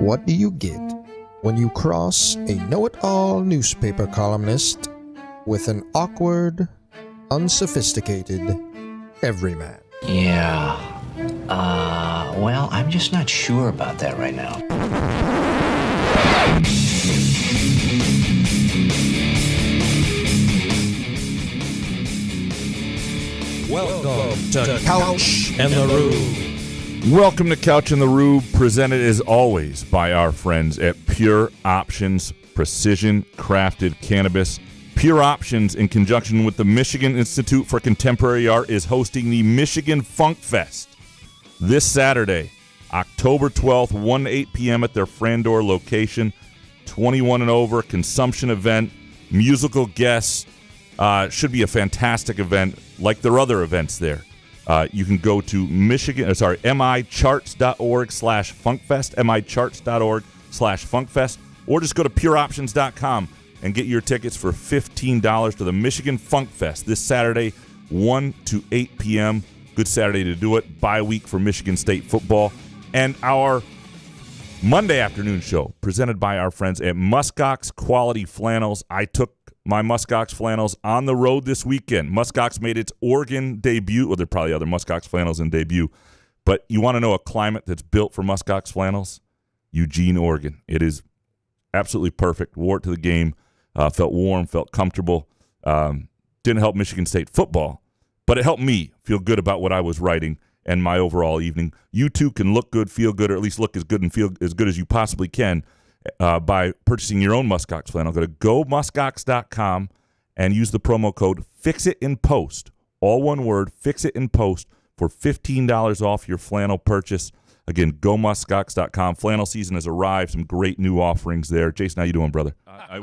What do you get when you cross a know-it-all newspaper columnist with an awkward, unsophisticated everyman? Yeah. Well, I'm just not sure about that right now. Welcome to Couch and the Rube. Welcome to Couch and the Rube, presented as always by our friends at Pure Options Precision Crafted Cannabis. Pure Options, in conjunction with the Michigan Institute for Contemporary Art, is hosting the Michigan Funk Fest this Saturday, October 12th, 1 to 8 p.m. at their Frandor location. 21 and over, consumption event, musical guests. Should be a fantastic event, like their other events there. You can go to micharts.org/funkfest, micharts.org/funkfest, or just go to pureoptions.com and get your tickets for $15 to the Michigan Funk Fest this Saturday, 1 to 8 p.m. Good Saturday to do it. Bye week for Michigan State football. And our Monday afternoon show, presented by our friends at Muskox Quality Flannels. I took my Muskox flannels on the road this weekend. Muskox made its Oregon debut. Well, there are probably other Muskox flannels in debut. But you want to know a climate that's built for Muskox flannels? Eugene, Oregon. It is absolutely perfect. Wore it to the game. Felt warm, felt comfortable. Didn't help Michigan State football, but it helped me feel good about what I was writing and my overall evening. You too can look good, feel good, or at least look as good and feel as good as you possibly can by purchasing your own Muskox flannel. Go to gomuskox.com and use the promo code FIXITINPOST, all one word, FIXITINPOST, for $15 off your flannel purchase. Again, gomuskox.com. Flannel season has arrived. Some great new offerings there. Jason, how you doing, brother? I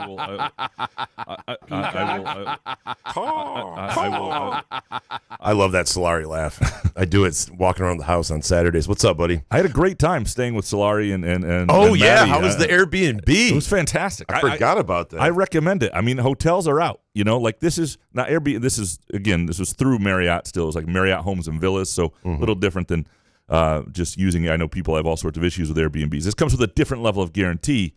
love that Solari laugh. I do it walking around the house on Saturdays. What's up, buddy? I had a great time staying with Solari and oh, and yeah. Maddie. How was the Airbnb? It was fantastic. I forgot about that. I recommend it. I mean, hotels are out. You know, like this is not Airbnb. This was through Marriott still. It's like Marriott Homes and Villas, so a little different than just using it. I know people have all sorts of issues with Airbnbs. This comes with a different level of guarantee.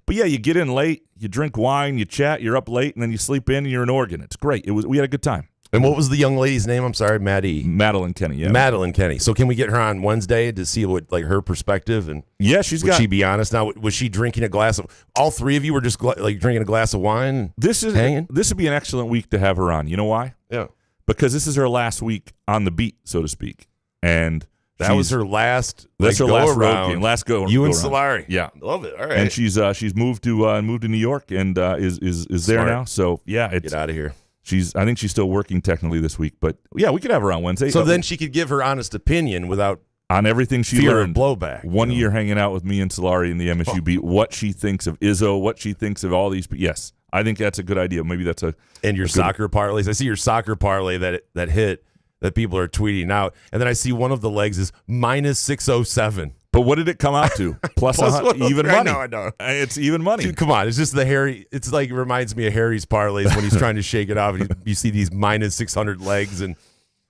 But yeah, you get in late, you drink wine, you chat, you're up late, and then you sleep in, and you're in Oregon. It's great. We had a good time. And what was the young lady's name? I'm sorry, Madeline Kenny. Yeah, Madeline Kenny. So can we get her on Wednesday to see what her perspective and yeah, would she be honest now? Was she drinking a glass of? All three of you were just drinking a glass of wine. This would be an excellent week to have her on. You know why? Yeah, because this is her last week on the beat, so to speak, and that was her last. That's her last road game. You and Solari. Yeah, love it. All right, and she's moved to New York and is there now. So yeah, get out of here. I think she's still working technically this week, but yeah, we could have her on Wednesday. So then she could give her honest opinion without on everything she fear learned. Of blowback. 1 year hanging out with me and Solari in the MSU beat. What she thinks of Izzo, what she thinks of all these. But yes, I think that's a good idea. Maybe that's and your soccer parlays. I see your soccer parlay that hit. That people are tweeting out. And then I see one of the legs is minus 607. But what did it come out to? Plus even money. I know. It's even money. Dude, come on. It's just the Harry. It's like it reminds me of Harry's parlays when he's trying to shake it off. And you see these minus 600 legs. And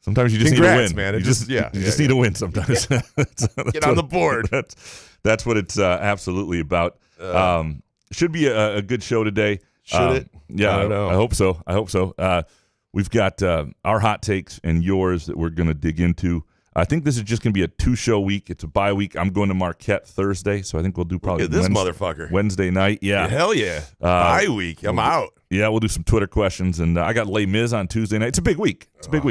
sometimes you just need to win. Man. You just need to win sometimes. Get on the board. That's what it's absolutely about. Should be a good show today. Should it? Yeah, I don't know. I hope so. We've got our hot takes and yours that we're going to dig into. I think this is just going to be a 2-show week. It's a bye week. I'm going to Marquette Thursday, so I think we'll do probably Wednesday night. Yeah. Hell yeah. Bye week. I'm out. Yeah, we'll do some Twitter questions, and I got Les Mis on Tuesday night. It's a big week. God.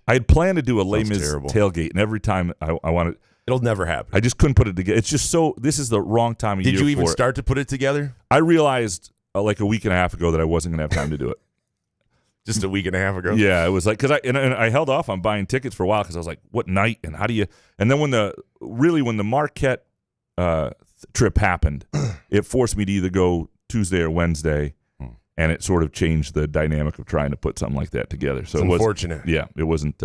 I had planned to do a Les Mis tailgate, and every time I wanted – it'll never happen. I just couldn't put it together. It's just so – this is the wrong time of year for it. Did you even start to put it together? I realized like a week and a half ago that I wasn't going to have time to do it. Just a week and a half ago. Yeah, it was like because I held off on buying tickets for a while because I was like, what night and how do you? And then when the Marquette trip happened, it forced me to either go Tuesday or Wednesday, and it sort of changed the dynamic of trying to put something like that together. So it's unfortunate. It wasn't.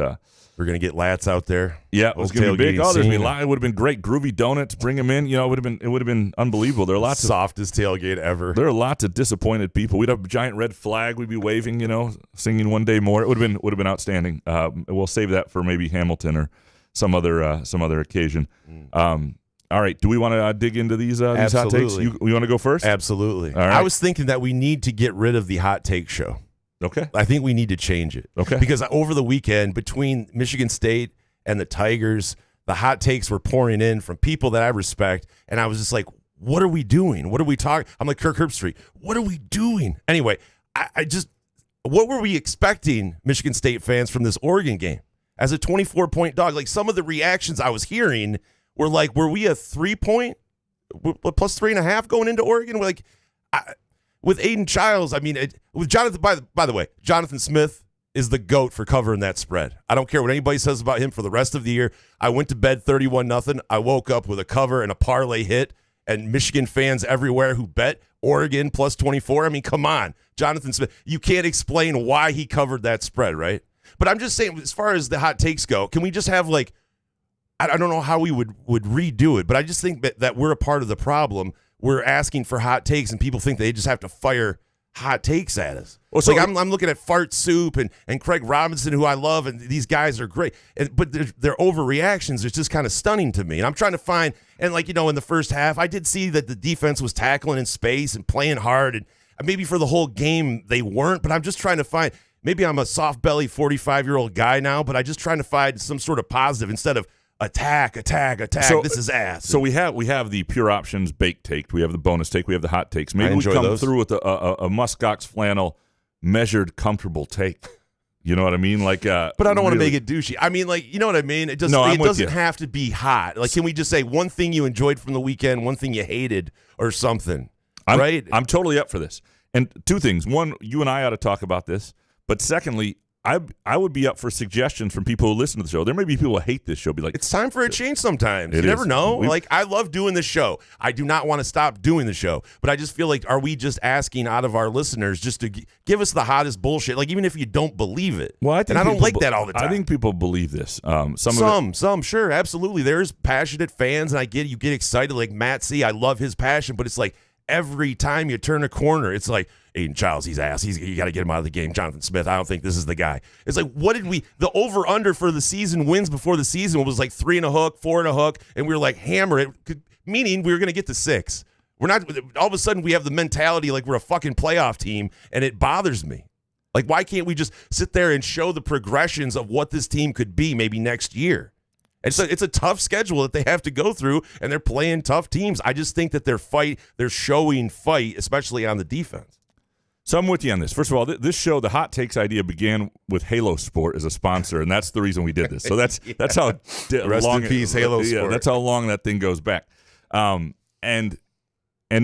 We're going to get lats out there. Yeah, it was going to be big. Oh, there's been a lot. It would have been great. Groovy donuts, bring them in. You know, it would have been unbelievable. There are lots softest tailgate ever. There are lots of disappointed people. We'd have a giant red flag. We'd be waving. You know, singing "One Day More." It would have been outstanding. We'll save that for maybe Hamilton or some other occasion. All right. Do we want to dig into these hot takes? Absolutely. We want to go first? Absolutely. All right. I was thinking that we need to get rid of the hot take show. Okay. I think we need to change it. Okay. Because over the weekend, between Michigan State and the Tigers, the hot takes were pouring in from people that I respect, and I was just like, what are we doing? What are we talking? I'm like Kirk Herbstreit. What are we doing? Anyway, what were we expecting, Michigan State fans, from this Oregon game? As a 24-point dog, like some of the reactions I was hearing were like, were we a 3-point plus 3.5 going into Oregon? We're like, with Aidan Chiles, I mean, with Jonathan, by the way, Jonathan Smith is the GOAT for covering that spread. I don't care what anybody says about him for the rest of the year. I went to bed 31-0. I woke up with a cover and a parlay hit, and Michigan fans everywhere who bet Oregon plus 24. I mean, come on. Jonathan Smith, you can't explain why he covered that spread, right? But I'm just saying, as far as the hot takes go, can we just have like, I don't know how we would redo it, but I just think that we're a part of the problem. We're asking for hot takes, and people think they just have to fire hot takes at us. Well, so like I'm looking at Fart Soup and Craig Robinson, who I love, and these guys are great. But their overreactions are just kind of stunning to me. And I'm trying to find, and like, in the first half, I did see that the defense was tackling in space and playing hard, and maybe for the whole game they weren't, but I'm just trying to find, maybe I'm a soft belly 45-year-old guy now, but I'm just trying to find some sort of positive instead of attack. So, this is ass. So we have the pure options baked take. We have the bonus take. We have the hot takes. Maybe we come through with a muskox flannel measured comfortable take. You know what I mean? Like, but I don't want to make it douchey. I mean, like, you know what I mean? It doesn't have to be hot. Like, can we just say one thing you enjoyed from the weekend, one thing you hated, or something? Right? I'm totally up for this. And two things. One, you and I ought to talk about this. But secondly, I would be up for suggestions from people who listen to the show. There may be people who hate this show. Be like, it's time for a change sometimes. You never know. Like, I love doing the show. I do not want to stop doing the show. But I just feel like, are we just asking out of our listeners just to give us the hottest bullshit? Like, even if you don't believe it. Well, I don't like that all the time. I think people believe this. Some, sure, absolutely. There's passionate fans, and you get excited. Like Matt C., I love his passion, but it's like every time you turn a corner, it's like, Aidan Chiles, he's ass. You got to get him out of the game. Jonathan Smith, I don't think this is the guy. It's like, the over-under for the season wins before the season was like 3 and a hook, 4 and a hook, and we were like, hammer it, meaning we were going to get to 6. We're not, all of a sudden we have the mentality like we're a fucking playoff team, and it bothers me. Like, why can't we just sit there and show the progressions of what this team could be maybe next year? It's a tough schedule that they have to go through, and they're playing tough teams. I just think that they're showing fight, especially on the defense. So I'm with you on this. First of all, this show, the hot takes idea began with Halo Sport as a sponsor, and that's the reason we did this. So that's how rest long in peace, Halo Sport. Yeah, that's how long that thing goes back. And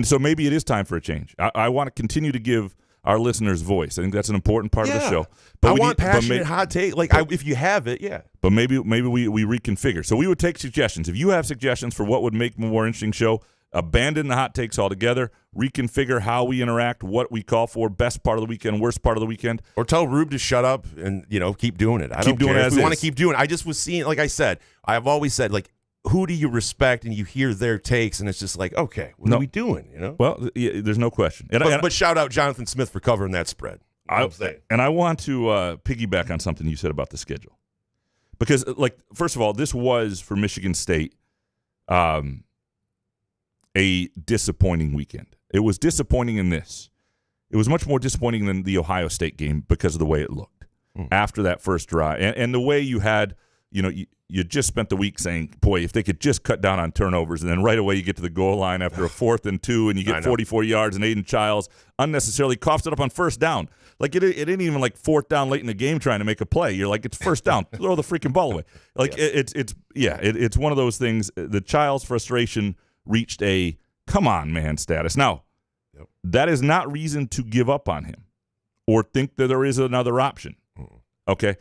so maybe it is time for a change. I want to continue to give our listeners voice. I think that's an important part of the show. But I want passionate hot take. Like, if you have it, yeah. But maybe we reconfigure. So we would take suggestions. If you have suggestions for what would make a more interesting show, abandon the hot takes altogether, reconfigure how we interact, what we call for, best part of the weekend, worst part of the weekend. Or tell Rube to shut up and, keep doing it. I don't care. If we want to keep doing it. I just was seeing, like I said, I've always said, like, who do you respect? And you hear their takes, and it's just like, okay, what are we doing? Well, there's no question. But shout out Jonathan Smith for covering that spread. And I want to piggyback on something you said about the schedule. Because, like, first of all, this was, for Michigan State, a disappointing weekend. It was disappointing in this. It was much more disappointing than the Ohio State game because of the way it looked after that first drive. And the way you had, you just spent the week saying, boy, if they could just cut down on turnovers, and then right away you get to the goal line after a 4th and 2, and you get 44 yards, and Aidan Chiles unnecessarily coughs it up on first down. Like, it ain't even like 4th down late in the game trying to make a play. You're like, it's first down. Throw the freaking ball away. Like, it's one of those things. The Chiles frustration reached a come on, man status. Now, that is not reason to give up on him or think that there is another option. Okay?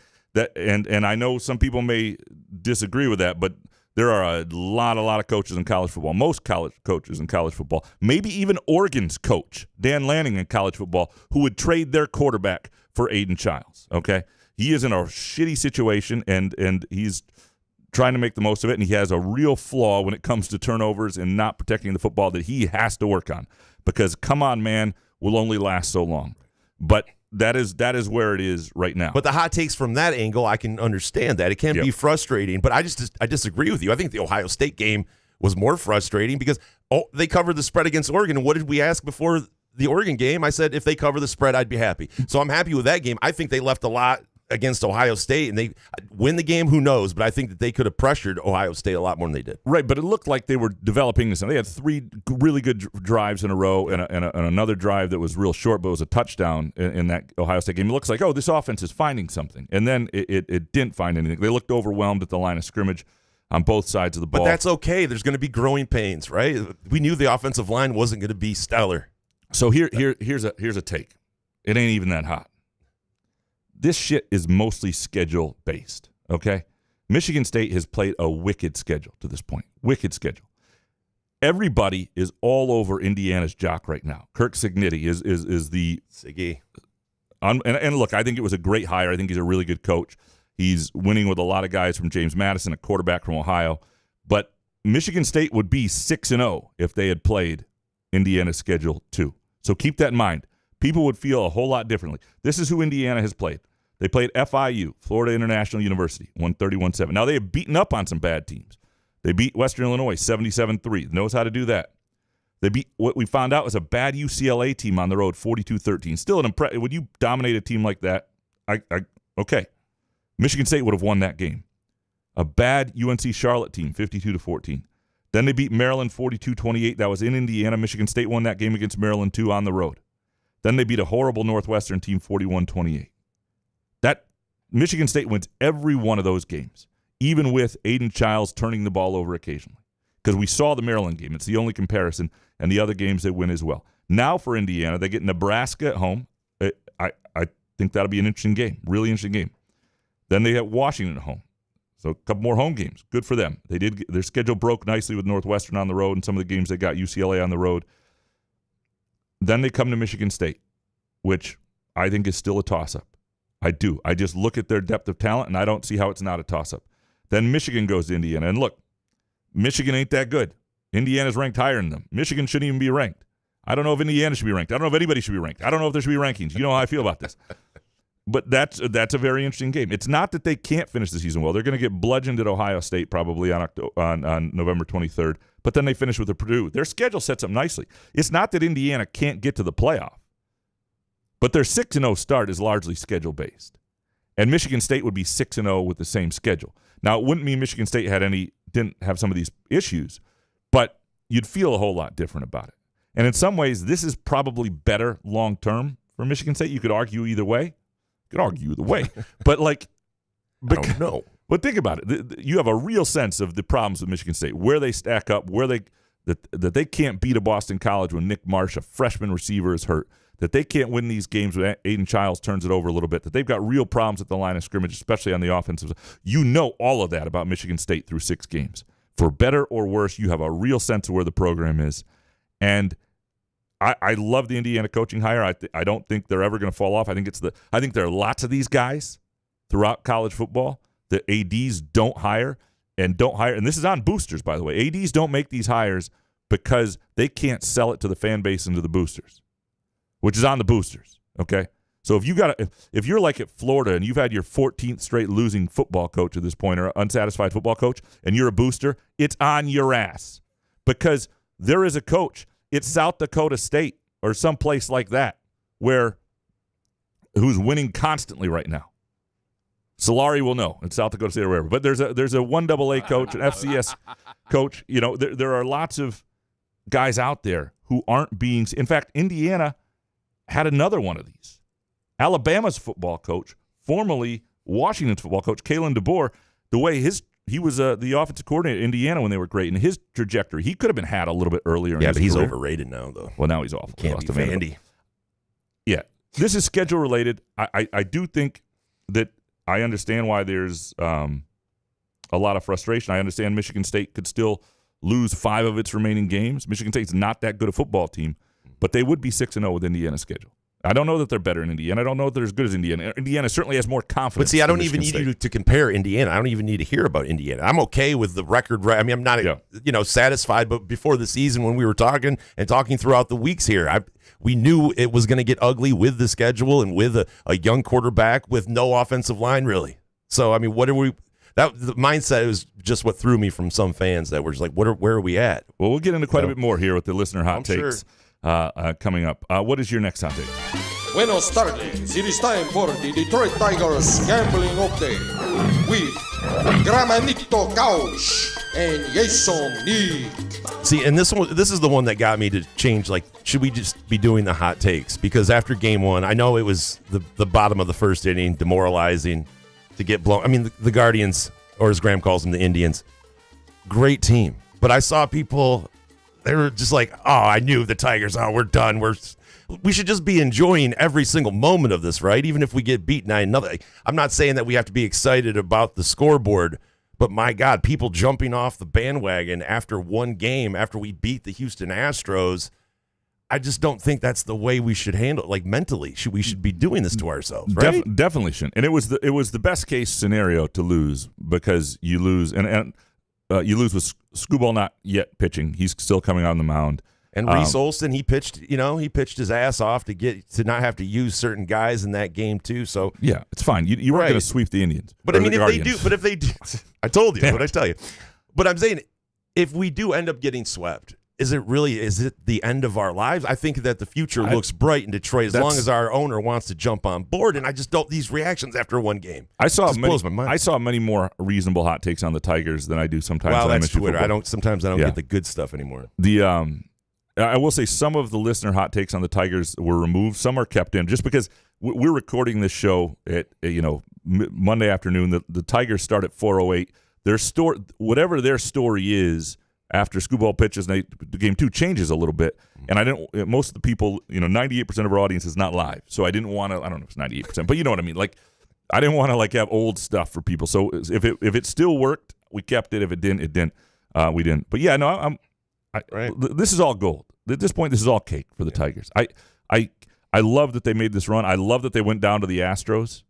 And I know some people may disagree with that, but there are a lot of coaches in college football, most college coaches in college football, maybe even Oregon's coach, Dan Lanning, in college football, who would trade their quarterback for Aidan Chiles. Okay? He is in a shitty situation, and he's trying to make the most of it, and he has a real flaw when it comes to turnovers and not protecting the football that he has to work on, because come on, man, will only last so long. But that is where it is right now. But the hot takes from that angle, I can understand that. It can be frustrating, but I disagree with you. I think the Ohio State game was more frustrating because they covered the spread against Oregon. And what did we ask before the Oregon game? I said if they cover the spread, I'd be happy. So I'm happy with that game. I think they left a lot against Ohio State, and they win the game, who knows, but I think that they could have pressured Ohio State a lot more than they did. Right, but it looked like they were developing this. They had 3 really good drives in a row and another drive that was real short, but it was a touchdown in that Ohio State game. It looks like, this offense is finding something, and then it didn't find anything. They looked overwhelmed at the line of scrimmage on both sides of the ball. But that's okay. There's going to be growing pains, right? We knew the offensive line wasn't going to be stellar. So here's a take. It ain't even that hot. This shit is mostly schedule-based, okay? Michigan State has played a wicked schedule to this point. Wicked schedule. Everybody is all over Indiana's jock right now. Kirk Cignetti is the Siggy. And look, I think it was a great hire. I think he's a really good coach. He's winning with a lot of guys from James Madison, a quarterback from Ohio. But Michigan State would be 6-0 if they had played Indiana's schedule too. So keep that in mind. People would feel a whole lot differently. This is who Indiana has played. They played FIU, Florida International University, 131-7. Now, they have beaten up on some bad teams. They beat Western Illinois 77-3. Knows how to do that. They beat what we found out was a bad UCLA team on the road, 42-13. Still an when you dominate a team like that, okay. Michigan State would have won that game. A bad UNC Charlotte team, 52-14. Then they beat Maryland 42-28. That was in Indiana. Michigan State won that game against Maryland too on the road. Then they beat a horrible Northwestern team 41-28. That Michigan State wins every one of those games, even with Aidan Chiles turning the ball over occasionally. Because we saw the Maryland game. It's the only comparison, and the other games they win as well. Now for Indiana, they get Nebraska at home. I think that'll be an interesting game, really interesting game. Then they have Washington at home. So a couple more home games. Good for them. Their schedule broke nicely with Northwestern on the road and some of the games they got UCLA on the road. Then they come to Michigan State, which I think is still a toss-up. I do. I just look at their depth of talent, and I don't see how it's not a toss-up. Then Michigan goes to Indiana. And look, Michigan ain't that good. Indiana's ranked higher than them. Michigan shouldn't even be ranked. I don't know if Indiana should be ranked. I don't know if anybody should be ranked. I don't know if there should be rankings. You know how I feel about this. But that's a very interesting game. It's not that they can't finish the season well. They're going to get bludgeoned at Ohio State probably on November 23rd, but then they finish with the Purdue. Their schedule sets up nicely. It's not that Indiana can't get to the playoff, but their 6-0 start is largely schedule-based. And Michigan State would be 6-0 with the same schedule. Now, it wouldn't mean Michigan State didn't have some of these issues, but you'd feel a whole lot different about it. And in some ways, this is probably better long-term for Michigan State. You could argue either way. But I don't know. But think about it. You have a real sense of the problems with Michigan State, where they stack up, that they can't beat a Boston College when Nick Marsh, a freshman receiver, is hurt, that they can't win these games when Aidan Chiles turns it over a little bit, that they've got real problems at the line of scrimmage, especially on the offensive side. You know all of that about Michigan State through 6 games. For better or worse, you have a real sense of where the program is. And I love the Indiana coaching hire. I don't think they're ever going to fall off. I think there are lots of these guys throughout college football that ADs don't hire. And this is on boosters, by the way. ADs don't make these hires because they can't sell it to the fan base and to the boosters, which is on the boosters. Okay, so if you're like at Florida and you've had your 14th straight losing football coach at this point, or unsatisfied football coach, and you're a booster, it's on your ass because there is a coach. It's South Dakota State or someplace like that who's winning constantly right now. Solari will know in South Dakota State or wherever. But there's a 1AA coach, an FCS coach. You know, there are lots of guys out there who aren't being. In fact, Indiana had another one of these. Alabama's football coach, formerly Washington's football coach, Kalen DeBoer, the way he was the offensive coordinator at Indiana when they were great, and his trajectory, he could have been had a little bit earlier. Yeah, but he's career. overrated now, though. Well, now he's awful. Can't be Vandy. Yeah, this is schedule related. I do think that I understand why there's a lot of frustration. I understand Michigan State could still lose 5 of its remaining games. Michigan State's not that good a football team, but they would be 6-0 with Indiana's schedule. I don't know that they're better than Indiana. I don't know that they're as good as Indiana. Indiana certainly has more confidence. But see, I don't even need you to compare Indiana. I don't even need to hear about Indiana. I'm okay with the record. I mean, I'm not satisfied. But before the season, when we were talking throughout the weeks here, we knew it was going to get ugly with the schedule and with a young quarterback with no offensive line, really. So, I mean, That the mindset was just what threw me from some fans that were just like, where are we at? Well, we'll get into quite a bit more here with the listener hot I'm takes coming up. What is your next hot take? Buenos tardes. It is time for the Detroit Tigers gambling update with Gramanito Couch and Jason Nick. See, and this is the one that got me to change. Like, should we just be doing the hot takes? Because after game one, I know it was the bottom of the first inning, demoralizing to get blown. I mean, the Guardians, or as Graham calls them, the Indians, great team. But I saw people, they were just like, oh, I knew the Tigers. Oh, we're done. We should just be enjoying every single moment of this, right? Even if we get beat 9-0. I'm not saying that we have to be excited about the scoreboard, but my God, people jumping off the bandwagon after one game, after we beat the Houston Astros, I just don't think that's the way we should handle it. Like, mentally, we should be doing this to ourselves, right? Definitely shouldn't. And it was the best case scenario to lose, because you lose and you lose with Skubal not yet pitching. He's still coming on the mound. And Reese Olson, he pitched his ass off to not have to use certain guys in that game too. So yeah, it's fine. You weren't going to sweep the Indians, but I mean, if they do, I told you what I tell you. But I'm saying, if we do end up getting swept, is it the end of our lives? I think that the future looks bright in Detroit as long as our owner wants to jump on board. And I just don't, these reactions after one game. Blows my mind. I saw many more reasonable hot takes on the Tigers than I do sometimes. Well, on that's MSU Twitter. football. Sometimes I don't get the good stuff anymore. I will say some of the listener hot takes on the Tigers were removed. Some are kept in, just because we're recording this show at Monday afternoon. The Tigers start at 4:08. Whatever their story is after Skubal pitches, and the game 2 changes a little bit. And most of the people, 98% of our audience is not live, so I didn't want to. I don't know if it's 98%, but you know what I mean. Like, I didn't want to have old stuff for people. So if it still worked, we kept it. If it didn't, it didn't. We didn't. But yeah, no, this is all gold. At this point, this is all cake for the Tigers. I love that they made this run. I love that they went down to the Astros,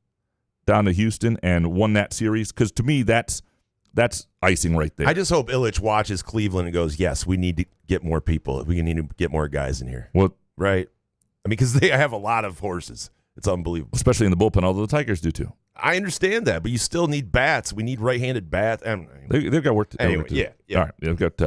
down to Houston, and won that series, because to me, that's icing right there. I just hope Ilitch watches Cleveland and goes, yes, we need to get more people. We need to get more guys in here. Well, right? I mean, because they have a lot of horses. It's unbelievable. Especially in the bullpen, although the Tigers do too. I understand that, but you still need bats. We need right-handed bats. They've got work to do. Anyway, yeah. All right, they've got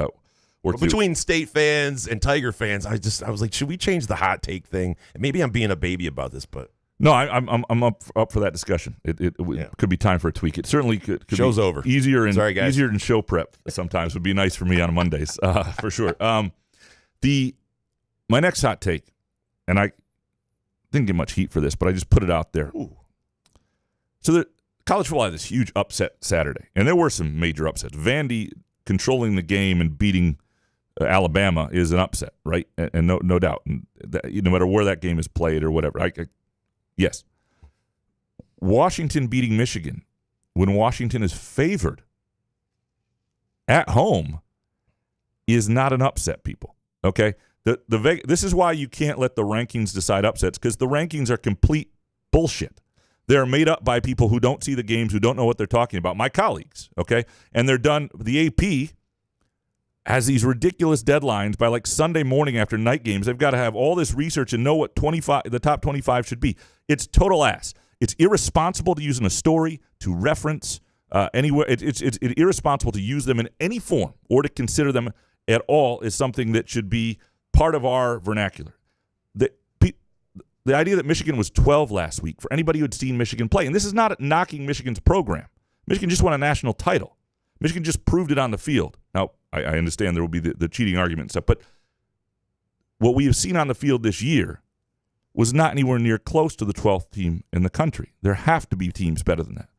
work to do. Between State fans and Tiger fans, I was like, should we change the hot take thing? And maybe I'm being a baby about this, but no, I'm up for that discussion. It could be time for a tweak. It certainly could Show's be over. Easier Sorry, guys. Easier than show prep sometimes would be nice for me on Mondays, for sure. My next hot take, and I didn't get much heat for this, but I just put it out there. Ooh. So the college football had this huge upset Saturday, and there were some major upsets. Vandy controlling the game and beating Alabama is an upset, right? And no doubt, and no matter where that game is played or whatever. Yes. Washington beating Michigan when Washington is favored at home is not an upset, people. Okay? This is why you can't let the rankings decide upsets, because the rankings are complete bullshit. They're made up by people who don't see the games, who don't know what they're talking about. My colleagues, okay? And they're done. The AP has these ridiculous deadlines by Sunday morning after night games. They've got to have all this research and know what the top 25 should be. It's total ass. It's irresponsible to use in a story, to reference anywhere. It's irresponsible to use them in any form or to consider them at all as something that should be part of our vernacular. The idea that Michigan was 12 last week, for anybody who had seen Michigan play, and this is not knocking Michigan's program. Michigan just won a national title. Michigan just proved it on the field. Now, I understand there will be the cheating argument and stuff, but what we have seen on the field this year was not anywhere near close to the 12th team in the country. There have to be teams better than that.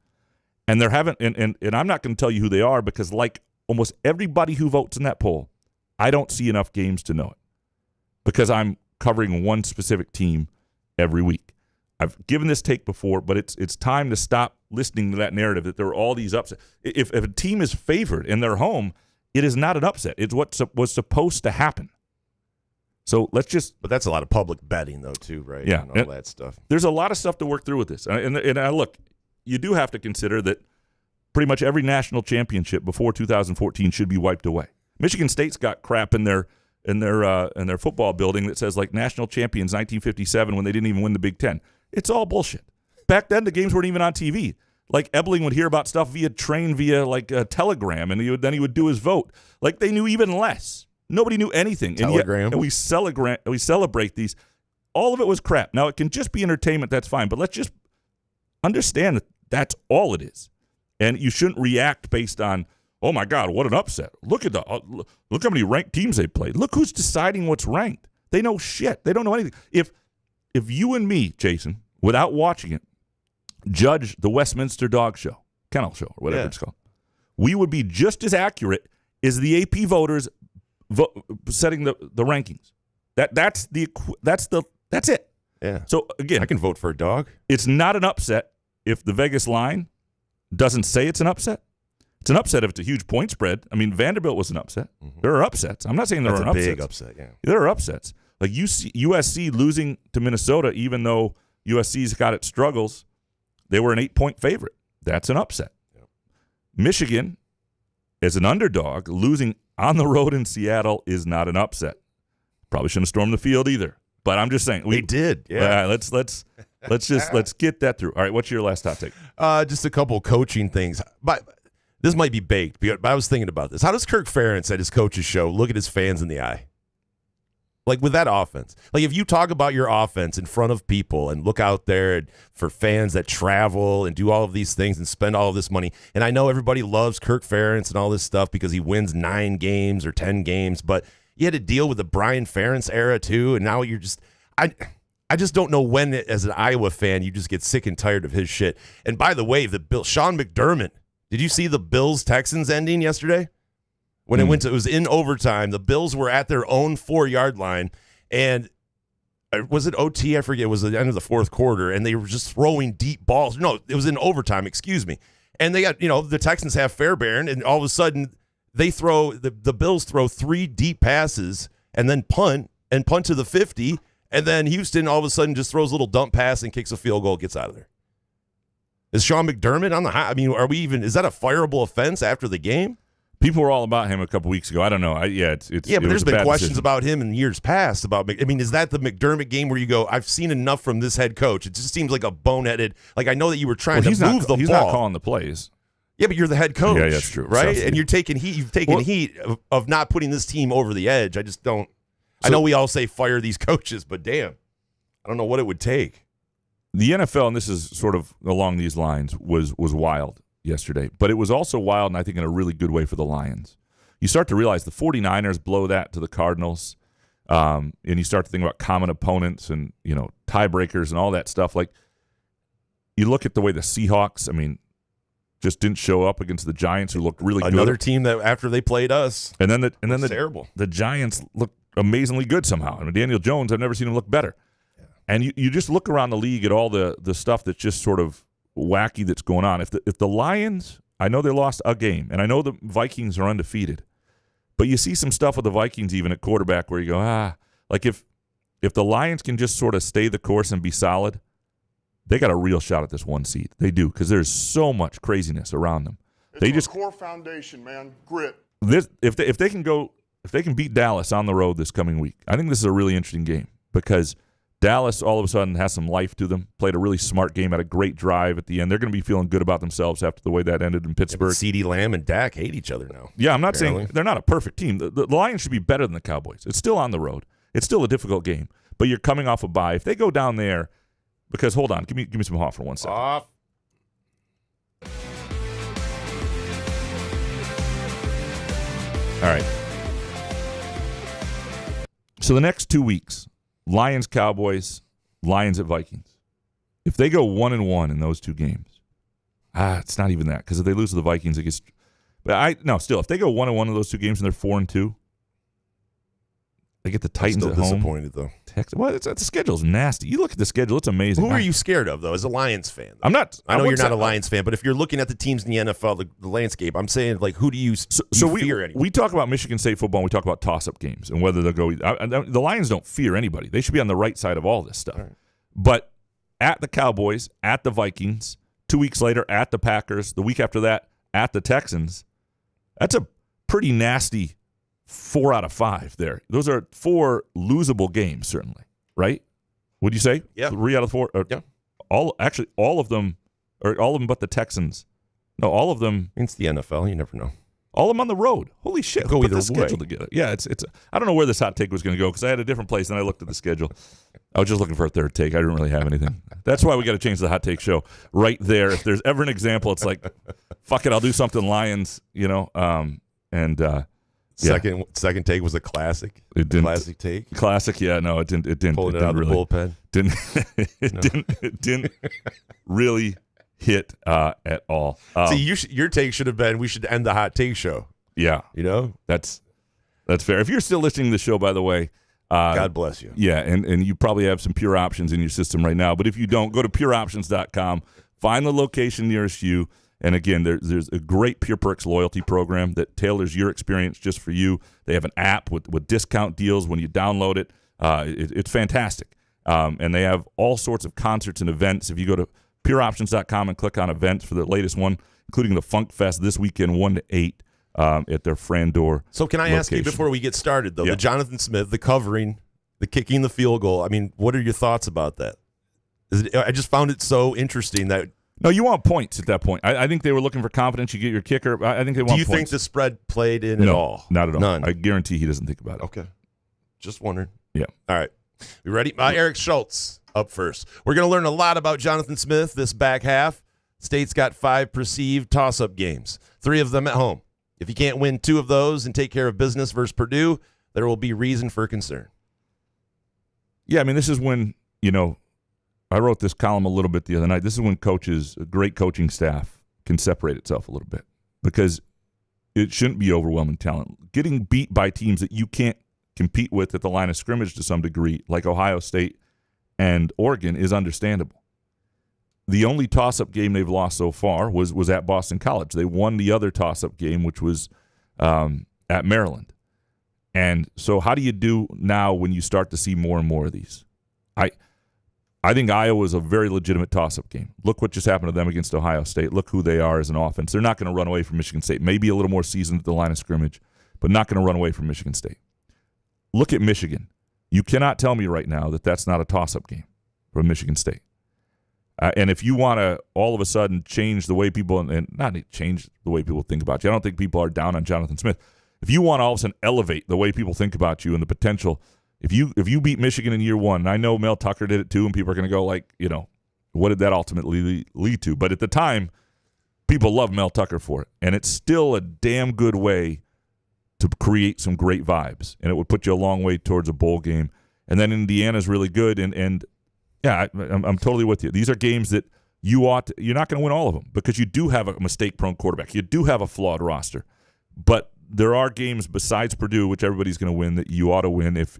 And there haven't, and I'm not going to tell you who they are, because like almost everybody who votes in that poll, I don't see enough games to know it, because I'm covering one specific team every week. I've given this take before, but it's time to stop listening to that narrative that there are all these upsets. If a team is favored in their home, it is not an upset. It's what was supposed to happen. So let's just. But that's a lot of public betting, though, too, right? Yeah, and all that stuff. There's a lot of stuff to work through with this, and look, you do have to consider that pretty much every national championship before 2014 should be wiped away. Michigan State's got crap in their football building that says national champions 1957 when they didn't even win the Big Ten. It's all bullshit. Back then, the games weren't even on TV. Like Ebling would hear about stuff via like a telegram, and then he would do his vote. Like they knew even less. Nobody knew anything. Telegram. And we celebrate these. All of it was crap. Now it can just be entertainment. That's fine, but let's just understand that that's all it is. And you shouldn't react based on, oh my God, what an upset! Look how many ranked teams they played. Look who's deciding what's ranked. They know shit. They don't know anything. If you and me, Jason, without watching it, judge the Westminster Dog Show, Kennel Show, or whatever it's called, we would be just as accurate as the AP voters setting the rankings. That's it. Yeah. So again, I can vote for a dog. It's not an upset if the Vegas line doesn't say it's an upset. It's an upset if it's a huge point spread. I mean, Vanderbilt was an upset. Mm-hmm. There are upsets. I'm not saying there aren't upsets. That's a big upset, yeah. There are upsets. Like USC losing to Minnesota, even though USC's got its struggles, they were an 8-point favorite. That's an upset. Yep. Michigan, as an underdog, losing on the road in Seattle is not an upset. Probably shouldn't have stormed the field either. But I'm just saying. They did, yeah. Let's get that through. All right, what's your last hot take? Just a couple coaching things. But this might be baked, but I was thinking about this. How does Kirk Ferentz at his coach's show look at his fans in the eye? Like with that offense. Like if you talk about your offense in front of people and look out there for fans that travel and do all of these things and spend all of this money. And I know everybody loves Kirk Ferentz and all this stuff because he wins 9 games or 10 games, but you had to deal with the Brian Ferentz era too, and now you're just I just don't know when, as an Iowa fan, you just get sick and tired of his shit. And by the way, Sean McDermott, did you see the Bills-Texans ending yesterday? When it was in overtime, the Bills were at their own 4-yard line, and was it OT? I forget. It was the end of the fourth quarter, and they were just throwing deep balls. No, it was in overtime, excuse me. And they got, the Texans have Fairbairn, and all of a sudden they throw, the Bills throw 3 deep passes and then punt to the 50, and then Houston all of a sudden just throws a little dump pass and kicks a field goal, gets out of there. Is Sean McDermott on the high? I mean, is that a fireable offense after the game? People were all about him a couple weeks ago. I don't know. But there's been questions about him in years past about. I mean, is that the McDermott game where you go, I've seen enough from this head coach? It just seems like a boneheaded. Like I know that you were trying to move the ball. He's not calling the plays. Yeah, but you're the head coach. Yeah, that's true. Right? And you're taking heat. You've taken heat of not putting this team over the edge. I just don't. I know we all say fire these coaches, but damn, I don't know what it would take. The NFL, and this is sort of along these lines, was wild yesterday. But it was also wild, and I think in a really good way for the Lions. You start to realize the 49ers blow that to the Cardinals, and you start to think about common opponents and, tiebreakers and all that stuff. Like, you look at the way the Seahawks, just didn't show up against the Giants, who looked really good. Another team that after they played us, and then terrible. The Giants looked amazingly good somehow. Daniel Jones, I've never seen him look better. Yeah. And you just look around the league at all the stuff that's just sort of wacky that's going on. If the Lions, I know they lost a game, and I know the Vikings are undefeated, but you see some stuff with the Vikings even at quarterback where you go, like if the Lions can just sort of stay the course and be solid, they got a real shot at this 1 seed. They do, because there's so much craziness around them. It's a core foundation, man. Grit. If they can beat Dallas on the road this coming week, I think this is a really interesting game because Dallas all of a sudden has some life to them, played a really smart game, had a great drive at the end. They're going to be feeling good about themselves after the way that ended in Pittsburgh. CeeDee Lamb and Dak hate each other now. Yeah, I'm not saying they're not a perfect team. The Lions should be better than the Cowboys. It's still on the road. It's still a difficult game, but you're coming off a bye. If they go down there, because hold on, give me some Hoff for 1 second. Off. All right. So the next 2 weeks, Lions, Cowboys, Lions at Vikings. If they go 1-1 in those 2 games, it's not even that, because if they lose to the Vikings, it gets. But still, if they go 1-1 in those 2 games and they're 4-2, they get the Titans I'm at still home. Disappointed though. The schedule's nasty. You look at the schedule; it's amazing. Who are you scared of though, as a Lions fan? I'm not. I know you're not a Lions fan, but if you're looking at the teams in the NFL, the landscape, I'm saying like, who do you fear? Anymore? We talk about Michigan State football. And we talk about toss-up games and whether they'll go. The Lions don't fear anybody. They should be on the right side of all this stuff. Right. But at the Cowboys, at the Vikings, 2 weeks later at the Packers, the week after that at the Texans, that's a pretty nasty 4 out of 5 there. Those are 4 losable games, certainly, right? Would you say? Yeah. 3 out of 4? Yeah. All of them or all of them but the Texans. No, all of them. It's the NFL. You never know. All of them on the road. Holy shit! Go Put either the schedule way. together. Yeah, it's. I don't know where this hot take was going to go because I had a different place and I looked at the schedule. I was just looking for a third take. I didn't really have anything. That's why we got to change the hot take show right there. If there's ever an example, it's like, fuck it, I'll do something Lions. Second take was a classic. It didn't. Classic take. Classic. Yeah, no, it didn't. It didn't. Pulling it it out of didn't the really, bullpen. Didn't. It didn't really hit at all. See, your take should have been we should end the hot take show. Yeah, that's fair. If you're still listening to the show, by the way, God bless you. Yeah, and you probably have some Pure Options in your system right now. But if you don't, go to pureoptions.com, find the location nearest you. And again, there's a great Pure Perks loyalty program that tailors your experience just for you. They have an app with discount deals when you download it. It's fantastic. And they have all sorts of concerts and events. If you go to pureoptions.com and click on events for the latest one, including the Funk Fest this weekend, 1 to 8 at their Frandor. So can I ask you before we get started, though, Yeah. the Jonathan Smith, the covering, the kicking the field goal, I mean, what are your thoughts about that? I just found it so interesting that. No, you want points at that point. I think they were looking for confidence. You get your kicker. I think they want points. Do you think the spread played in at all? Not at all. None. I guarantee he doesn't think about it. Okay. Just wondering. Yeah. All right. You ready? Eric Schultz up first. We're going to learn a lot about Jonathan Smith this back half. State's got 5 perceived toss-up games, 3 of them at home. If you can't win 2 of those and take care of business versus Purdue, there will be reason for concern. Yeah, I mean, this is when, I wrote this column a little bit the other night. This is when a great coaching staff can separate itself a little bit because it shouldn't be overwhelming talent. Getting beat by teams that you can't compete with at the line of scrimmage to some degree, like Ohio State and Oregon, is understandable. The only toss-up game they've lost so far was at Boston College. They won the other toss-up game, which was at Maryland. And so how do you do now when you start to see more and more of these? I think Iowa is a very legitimate toss-up game. Look what just happened to them against Ohio State. Look who they are as an offense. They're not going to run away from Michigan State. Maybe a little more seasoned at the line of scrimmage, but not going to run away from Michigan State. Look at Michigan. You cannot tell me right now that that's not a toss-up game for Michigan State. And if you want to all of a sudden change the way people, and not change the way people think about you, I don't think people are down on Jonathan Smith. If you want to all of a sudden elevate the way people think about you and the potential, if you beat Michigan in year 1, and I know Mel Tucker did it too, and people are going to go like, what did that ultimately lead to? But at the time, people love Mel Tucker for it, and it's still a damn good way to create some great vibes, and it would put you a long way towards a bowl game. And then Indiana's really good, and yeah, I'm totally with you. These are games that you're not going to win all of them because you do have a mistake-prone quarterback. You do have a flawed roster, but there are games besides Purdue, which everybody's going to win, that you ought to win if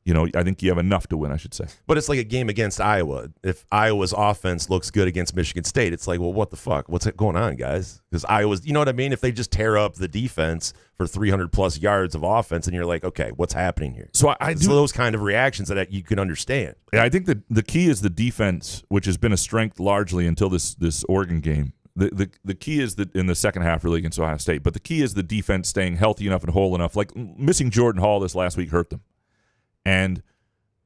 I think you have enough to win, I should say. But it's like a game against Iowa. If Iowa's offense looks good against Michigan State, it's like, well, what the fuck? What's going on, guys? Because Iowa's, you know what I mean? If they just tear up the defense for 300-plus yards of offense, and you're like, okay, what's happening here? So I do those kind of reactions that you can understand. Yeah, I think that the key is the defense, which has been a strength largely until this Oregon game. The key is that in the second half, really, against Ohio State. But the key is the defense staying healthy enough and whole enough. Like missing Jordan Hall this last week hurt them. And,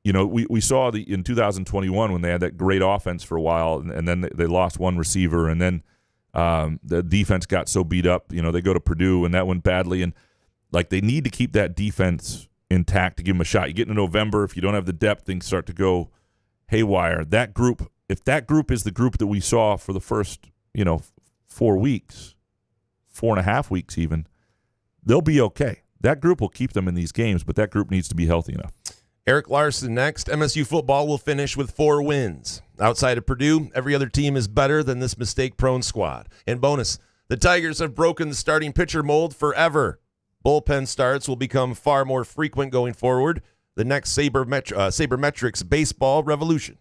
we saw in 2021 when they had that great offense for a while, and then they lost one receiver, and then the defense got so beat up. They go to Purdue, and that went badly. And, they need to keep that defense intact to give them a shot. You get into November, if you don't have the depth, things start to go haywire. That group, if that group is the group that we saw for the first, 4 weeks, 4.5 weeks even, they'll be okay. That group will keep them in these games, but that group needs to be healthy enough. Eric Larson next. MSU football will finish with 4 wins. Outside of Purdue, every other team is better than this mistake-prone squad. And bonus, the Tigers have broken the starting pitcher mold forever. Bullpen starts will become far more frequent going forward. The next Sabermetrics baseball revolution.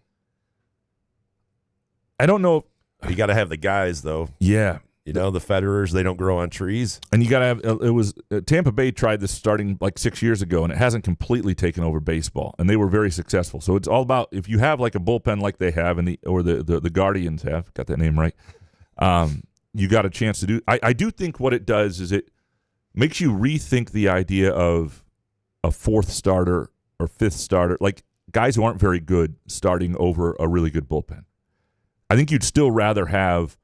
I don't know. You got to have the guys, though. Yeah. The Federers, they don't grow on trees. And you got to have, it was, Tampa Bay tried this starting 6 years ago, and it hasn't completely taken over baseball, and they were very successful. So it's all about, if you have a bullpen like they have, or the Guardians have, got that name right, you got a chance to do, I do think what it does is it makes you rethink the idea of a 4th starter or 5th starter, like guys who aren't very good starting over a really good bullpen. I think you'd still rather have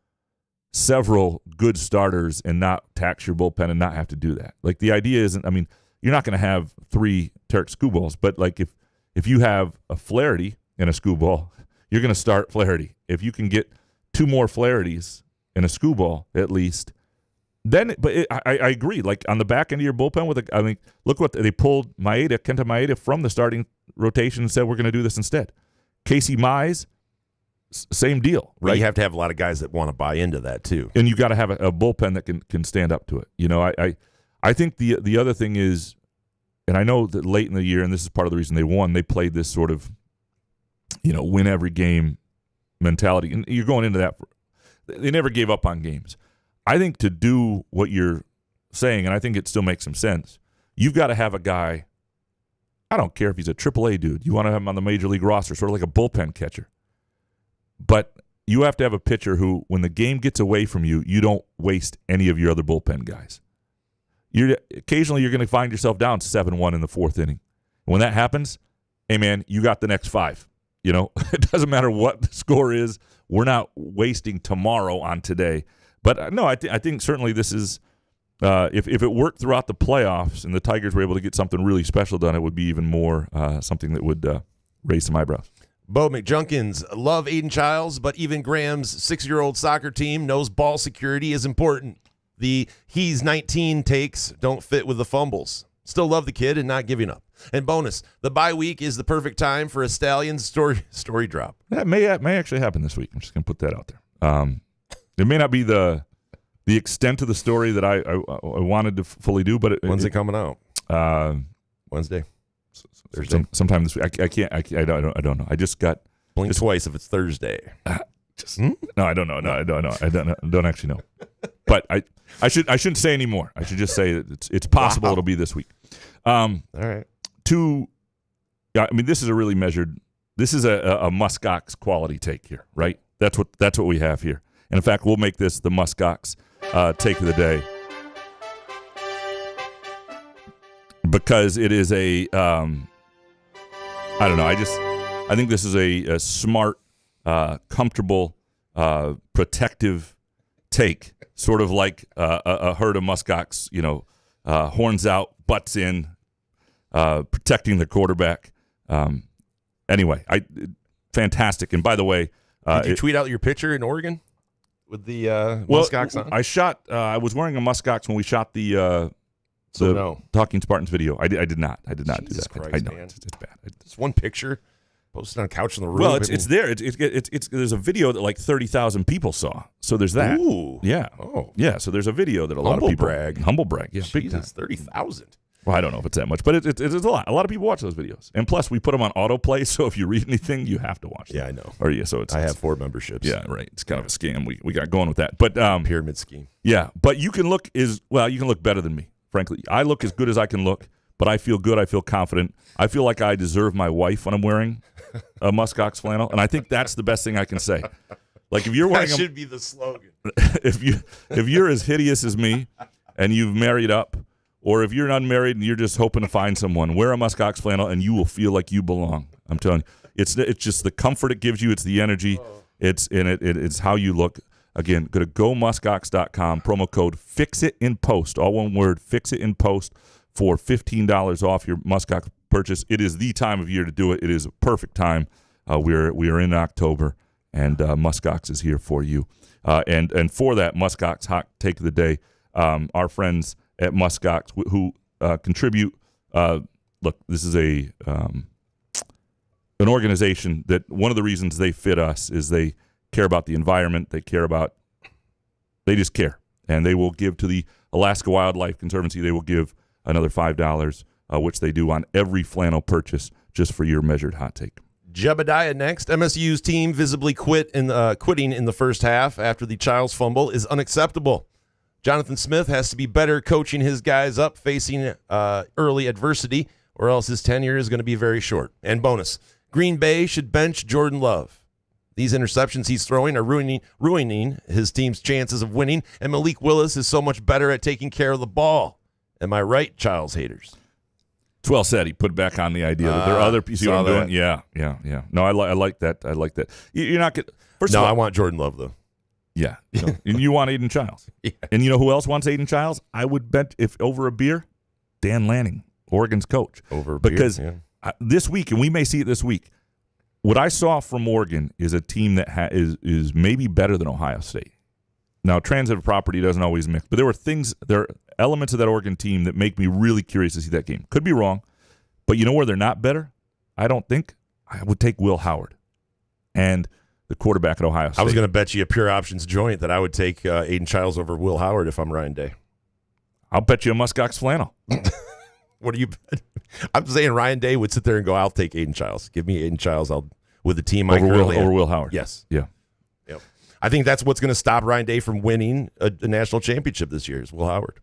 several good starters and not tax your bullpen and not have to do that. Like, the idea isn't, I mean, you're not going to have 3 Tarek Skubals, but like if you have a Flaherty and a Skubal, you're going to start Flaherty. If you can get 2 more Flahertys and a Skubal at least, then I agree. Like, on the back end of your bullpen, I mean, look what they pulled Kenta Maeda from the starting rotation and said, we're going to do this instead. Casey Mize, same deal, right? But you have to have a lot of guys that want to buy into that too, and you got to have a bullpen that can stand up to it. You know, I think the other thing is, and I know that late in the year, and this is part of the reason they won, they played this sort of, you know, win every game mentality, and you're going into that. They never gave up on games. I think to do what you're saying, and I think it still makes some sense, you've got to have a guy. I don't care if he's a AAA dude. You want to have him on the major league roster, sort of like a bullpen catcher. But you have to have a pitcher who, when the game gets away from you, you don't waste any of your other bullpen guys. Occasionally you're going to find yourself down 7-1 in the 4th inning. And when that happens, hey, man, you got the next 5. You know, it doesn't matter what the score is. We're not wasting tomorrow on today. But, no, I think certainly this is if it worked throughout the playoffs and the Tigers were able to get something really special done, it would be even more something that would raise some eyebrows. Bo McJunkins, love Aidan Chiles, but even Graham's 6-year-old soccer team knows ball security is important. The he's 19 takes don't fit with the fumbles. Still love the kid and not giving up. And bonus, the bye week is the perfect time for a Stallion story drop. That may actually happen this week. I'm just going to put that out there. It may not be the extent of the story that I wanted to fully do, but when's it coming out? Wednesday. Thursday. Sometime this week. I can't. I don't know. I just got blink twice if it's Thursday. No, I don't know. No, I don't know. I don't actually know. But I shouldn't say any more. I should just say that it's possible it'll be this week. All right. I mean, this is a really measured. This is a Muskox quality take here, right? That's what we have here. And in fact, we'll make this the Muskox take of the day. Because it is I don't know. I think this is a smart, comfortable, protective take, sort of like a herd of muskox. You know, horns out, butts in, protecting the quarterback. Anyway, fantastic. And by the way, did you tweet out your picture in Oregon with the muskox on? I was wearing a muskox when we shot the Talking Spartans video. I did not do that. Christ, I know man. it's bad. Just one picture posted on a couch in the room. Well, it's there. It's there's a video that like 30,000 people saw. So there's that. Ooh. Yeah. Oh. Yeah. So there's a video that a lot of people humble brag. Yeah. Big time. 30,000. Well, I don't know if it's that much, but it's a lot. A lot of people watch those videos, and plus we put them on autoplay. So if you read anything, you have to watch them. Yeah, I know. Or yeah, so I have 4 memberships. Yeah, right. It's kind of a scam. We got going with that, but pyramid scheme. Yeah, but you can look better than me. Frankly, I look as good as I can look, but I feel good. I feel confident. I feel like I deserve my wife when I'm wearing a muskox flannel, and I think that's the best thing I can say. Like if you're wearing, that should be the slogan. if you're as hideous as me, and you've married up, or if you're unmarried and you're just hoping to find someone, wear a muskox flannel, and you will feel like you belong. I'm telling you, it's just the comfort it gives you. It's the energy. It's how you look. Again, go to gomuskox.com, promo code FIXITINPOST, all one word, FIXITINPOST, for $15 off your muskox purchase. It is the time of year to do it. It is a perfect time. We are in October, and muskox is here for you. And for that muskox hot take of the day, our friends at Muskox who contribute. Look, this is an organization that one of the reasons they fit us is they care about the environment. They just care. And they will give to the Alaska Wildlife Conservancy. They will give another $5, which they do on every flannel purchase just for your measured hot take. Jebediah next. MSU's team visibly quitting in the first half after the Chiles fumble is unacceptable. Jonathan Smith has to be better coaching his guys up facing early adversity, or else his tenure is going to be very short. And bonus, Green Bay should bench Jordan Love. These interceptions he's throwing are ruining his team's chances of winning, and Malik Willis is so much better at taking care of the ball. Am I right, Chiles haters? It's well said. He put back on the idea that there are other people. See what I'm doing? Yeah. No, I like that. I like that. You're not getting. First of all, I want Jordan Love though. Yeah, and you want Aidan Chiles. Yeah. And you know who else wants Aidan Chiles? I would bet if over a beer, Dan Lanning, Oregon's coach. Over a because beer, this week, and we may see it this week, what I saw from Oregon is a team that is maybe better than Ohio State. Now, transitive property doesn't always mix, but there are elements of that Oregon team that make me really curious to see that game. Could be wrong, but you know where they're not better? I don't think. I would take Will Howard. And the quarterback at Ohio State. I was going to bet you a pure options joint that I would take Aidan Chiles over Will Howard if I'm Ryan Day. I'll bet you a muskox flannel. What do you bet? I'm saying Ryan Day would sit there and go, I'll take Aidan Chiles. Give me Aidan Chiles with the team I currently over Will Howard. Yes. Yeah. Yep. I think that's what's going to stop Ryan Day from winning a national championship this year is Will Howard.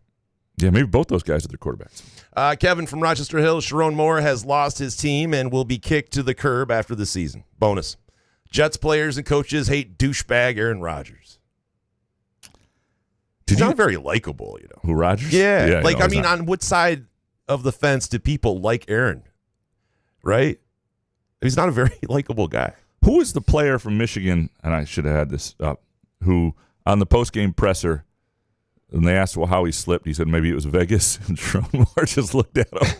Yeah, maybe both those guys are their quarterbacks. Kevin from Rochester Hills, Sherrone Moore has lost his team and will be kicked to the curb after the season. Bonus. Jets players and coaches hate douchebag Aaron Rodgers. He's not very likable, you know. Who, Rodgers? Yeah. On what side of the fence do people like Aaron? Right? He's not a very likable guy. Who is the player from Michigan, and I should have had this up, who on the postgame presser, and they asked how he slipped, he said maybe it was Vegas, and Sherrone Moore just looked at him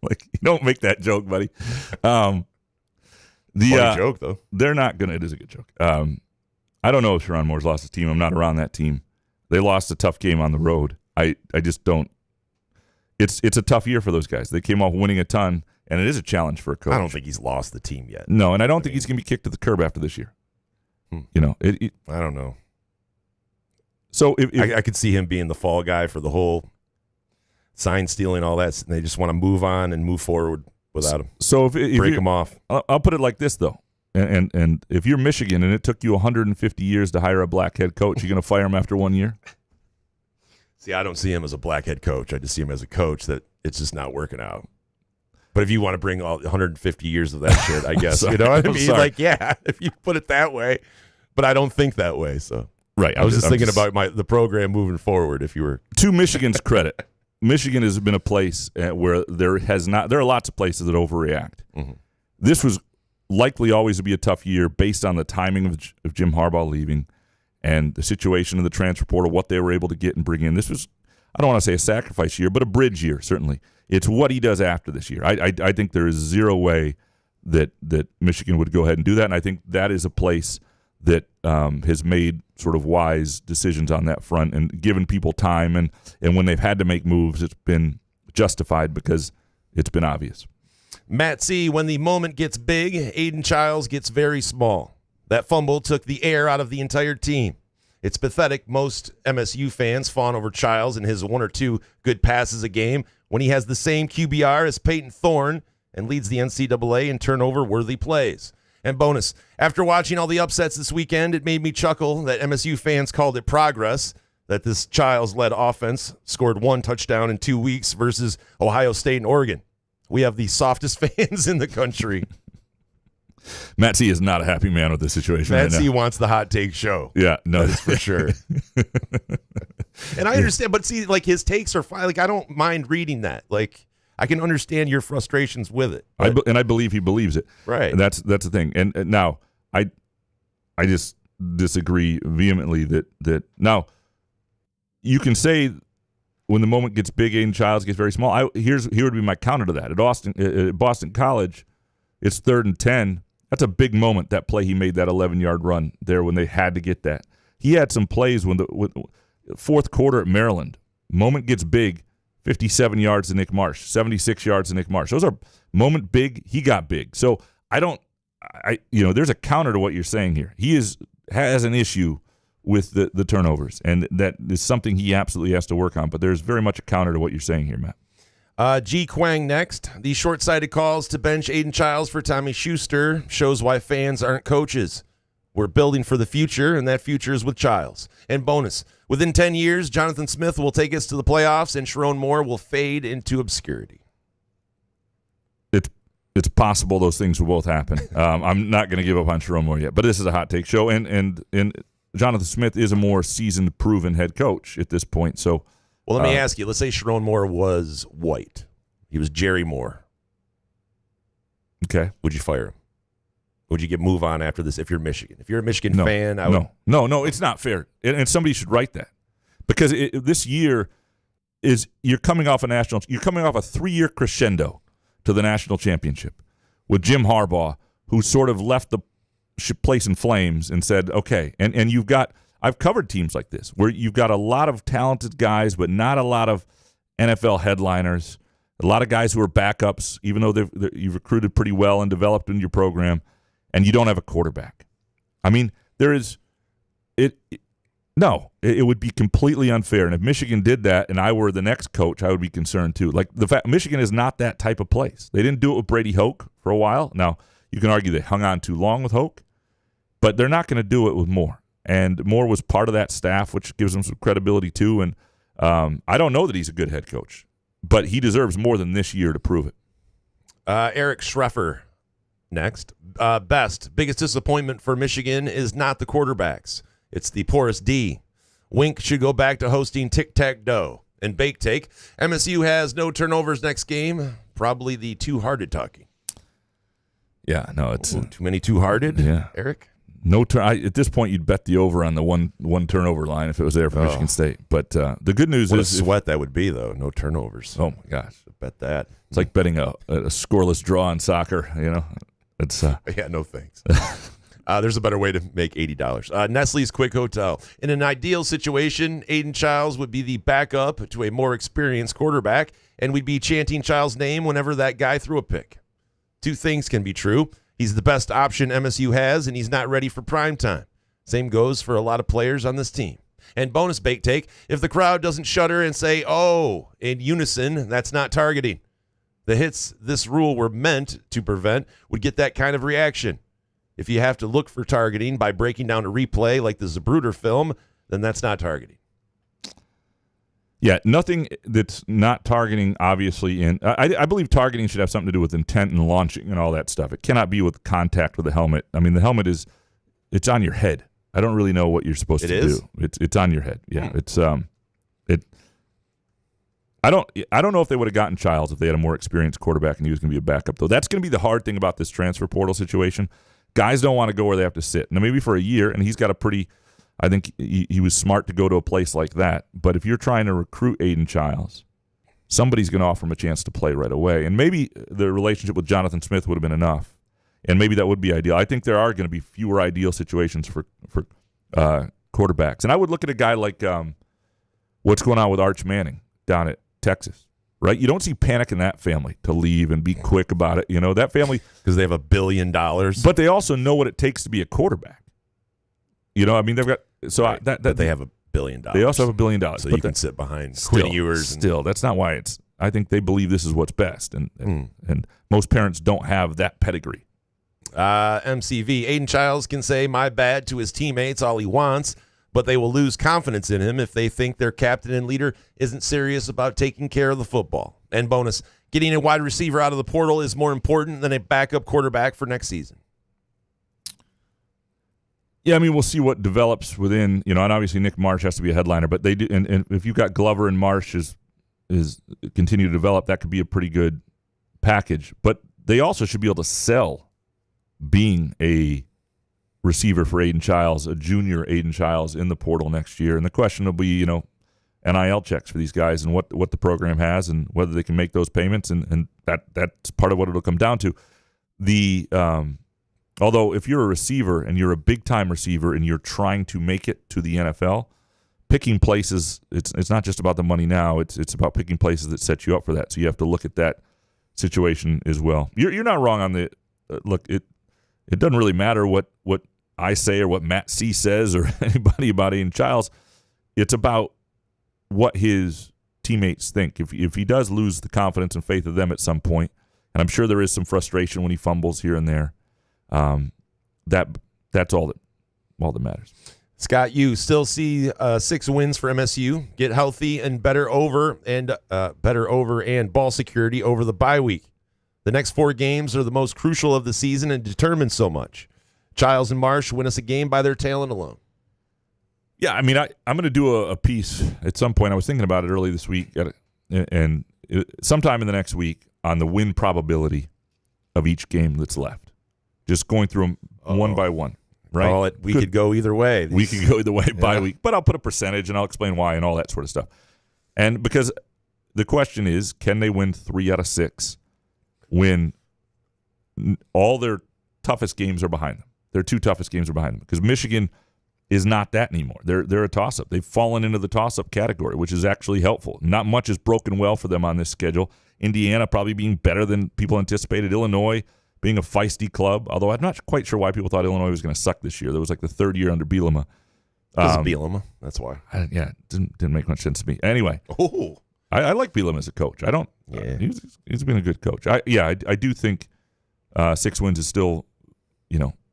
like, you don't make that joke, buddy. Funny joke, though. They're not going to. It is a good joke. I don't know if Sherrone Moore's lost his team. I'm not around that team. They lost a tough game on the road. I just don't. It's a tough year for those guys. They came off winning a ton, and it is a challenge for a coach. I don't think he's lost the team yet. No, and I don't think he's going to be kicked to the curb after this year. You know, I don't know. So if I could see him being the fall guy for the whole sign stealing, all that. And they just want to move on and move forward without him. So if break him off. I'll put it like this though, and if you're Michigan and it took you 150 years to hire a black head coach, you're going to fire him after 1 year? See, I don't see him as a black head coach. I just see him as a coach that it's just not working out. But if you want to bring all 150 years of that shit, I guess you know what I mean. Like, yeah, if you put it that way, but I don't think that way. So right, I was just thinking about the program moving forward. If you were to Michigan's credit. Michigan has been a place where there are lots of places that overreact. Mm-hmm. This was likely always to be a tough year based on the timing of Jim Harbaugh leaving and the situation in the transfer portal, what they were able to get and bring in. This was, I don't want to say a sacrifice year, but a bridge year, certainly. It's what he does after this year. I think there is zero way that Michigan would go ahead and do that, and I think that is a place that has made sort of wise decisions on that front and given people time. And when they've had to make moves, it's been justified because it's been obvious. Matt C., when the moment gets big, Aidan Chiles gets very small. That fumble took the air out of the entire team. It's pathetic. Most MSU fans fawn over Chiles and his one or two good passes a game when he has the same QBR as Peyton Thorne and leads the NCAA in turnover-worthy plays. And bonus, after watching all the upsets this weekend, it made me chuckle that MSU fans called it progress, that this Chiles-led offense scored 1 touchdown in 2 weeks versus Ohio State and Oregon. We have the softest fans in the country. Matt C. is not a happy man with this situation. Matt right C. now. wants the hot take show. Yeah, no, that's for sure. And I understand, but see, like his takes are fine. Like I don't mind reading that. Like I can understand your frustrations with it. And I believe he believes it. Right. And that's the thing. And now I just disagree vehemently that now you can say when the moment gets big, Aidan Chiles gets very small. Here would be my counter to that. At Boston College, it's 3rd and 10. That's a big moment, that play he made, that 11-yard run there when they had to get that. He had some plays when the fourth quarter at Maryland. Moment gets big, 57 yards to Nick Marsh, 76 yards to Nick Marsh. Those are moment big, he got big. So there's a counter to what you're saying here. He has an issue with the turnovers, and that is something he absolutely has to work on. But there's very much a counter to what you're saying here, Matt. G. Quang next. The short-sighted calls to bench Aidan Chiles for Tommy Schuster shows why fans aren't coaches. We're building for the future, and that future is with Chiles. And bonus, within 10 years, Jonathan Smith will take us to the playoffs, and Sherrone Moore will fade into obscurity. It's possible those things will both happen. I'm not going to give up on Sherrone Moore yet, but this is a hot take show, and Jonathan Smith is a more seasoned, proven head coach at this point. So, well, let me ask you. Let's say Sherrone Moore was white. He was Jerry Moore. Okay. Would you fire him? Would you move on after this if you're Michigan? If you're a Michigan fan, I would. No, it's not fair. And somebody should write that. Because this year you're coming off a 3-year crescendo to the national championship with Jim Harbaugh, who sort of left the place in flames and said, okay, and I've covered teams like this where you've got a lot of talented guys, but not a lot of NFL headliners, a lot of guys who are backups, even though you've recruited pretty well and developed in your program, and you don't have a quarterback. I mean, it would be completely unfair. And if Michigan did that and I were the next coach, I would be concerned too. Like the fact Michigan is not that type of place. They didn't do it with Brady Hoke for a while. Now, you can argue they hung on too long with Hoke, but they're not going to do it with Moore. And Moore was part of that staff, which gives him some credibility too. And I don't know that he's a good head coach, but he deserves more than this year to prove it. Eric Schreffer next. Biggest disappointment for Michigan is not the quarterbacks. It's the porous D. Wink should go back to hosting tic-tac-toe. And Bake Take, MSU has no turnovers next game. Probably the two-hearted talking. Yeah, no, it's too many two-hearted. Yeah, Eric. No at this point, you'd bet the over on the one turnover line if it was there for Michigan State. But the good news what is a sweat that would be, though. No turnovers. Oh my gosh, bet that. It's like betting a scoreless draw in soccer. You know, it's yeah, no thanks. There's a better way to make $80. Nestle's Quick Hotel. In an ideal situation, Aidan Chiles would be the backup to a more experienced quarterback, and we'd be chanting Chiles' name whenever that guy threw a pick. Two things can be true. He's the best option MSU has, and he's not ready for prime time. Same goes for a lot of players on this team. And bonus Bake Take, if the crowd doesn't shudder and say, oh, in unison, that's not targeting. The hits this rule were meant to prevent would get that kind of reaction. If you have to look for targeting by breaking down a replay like the Zapruder film, then that's not targeting. Yeah, nothing that's not targeting, obviously. I believe targeting should have something to do with intent and launching and all that stuff. It cannot be with contact with the helmet. I mean, the helmet it's on your head. I don't really know what you're supposed to do. It's on your head. Yeah, I don't know if they would have gotten Chiles if they had a more experienced quarterback and he was going to be a backup, though. That's going to be the hard thing about this transfer portal situation. Guys don't want to go where they have to sit. Now, maybe for a year, and he's got a pretty – I think he was smart to go to a place like that. But if you're trying to recruit Aidan Chiles, somebody's going to offer him a chance to play right away. And maybe the relationship with Jonathan Smith would have been enough, and maybe that would be ideal. I think there are going to be fewer ideal situations for quarterbacks. And I would look at a guy like what's going on with Arch Manning down at Texas. Right, you don't see panic in that family to leave and be quick about it. You know that family because they have $1 billion, but they also know what it takes to be a quarterback. You know, I mean, they've got but they have $1 billion. They also have $1 billion, so you can sit behind Quinn Ewers. Still, that's not why it's. I think they believe this is what's best, and most parents don't have that pedigree. MCV Aidan Chiles can say "my bad" to his teammates all he wants, but they will lose confidence in him if they think their captain and leader isn't serious about taking care of the football. And bonus, getting a wide receiver out of the portal is more important than a backup quarterback for next season. Yeah, I mean, we'll see what develops within, and obviously Nick Marsh has to be a headliner, but they do, and if you've got Glover and Marsh is continue to develop, that could be a pretty good package. But they also should be able to sell being a receiver for Aidan Chiles, a junior Aidan Chiles in the portal next year. And the question will be, NIL checks for these guys and what the program has and whether they can make those payments. And that's part of what it'll come down to. Although if you're a receiver and you're a big-time receiver and you're trying to make it to the NFL, picking places, it's not just about the money now. It's about picking places that set you up for that. So you have to look at that situation as well. You're not wrong on the look. It doesn't really matter what I say or what Matt C says or anybody about Aidan Chiles. It's about what his teammates think. If he does lose the confidence and faith of them at some point, and I'm sure there is some frustration when he fumbles here and there, that's all that matters. Scott, you still see 6 wins for MSU. Get healthy and better over and ball security over the bye week. The next 4 games are the most crucial of the season and determine so much. Chiles and Marsh win us a game by their talent alone. Yeah, I mean, I'm going to do a piece at some point. I was thinking about it early this week, sometime in the next week on the win probability of each game that's left. Just going through them one by one, right? Oh, we could go either way. We could go either way by week, but I'll put a percentage and I'll explain why and all that sort of stuff. And because the question is, can they win 3 out of 6 when all their toughest games are behind them? Their 2 toughest games are behind them because Michigan is not that anymore. They're a toss-up. They've fallen into the toss-up category, which is actually helpful. Not much has broken well for them on this schedule. Indiana probably being better than people anticipated. Illinois being a feisty club, although I'm not quite sure why people thought Illinois was going to suck this year. That was like the 3rd year under Bielema. Because of Bielema, that's why. It didn't make much sense to me. Anyway, I like Bielema as a coach. I don't. Yeah. He's been a good coach. I do think 6 wins is still,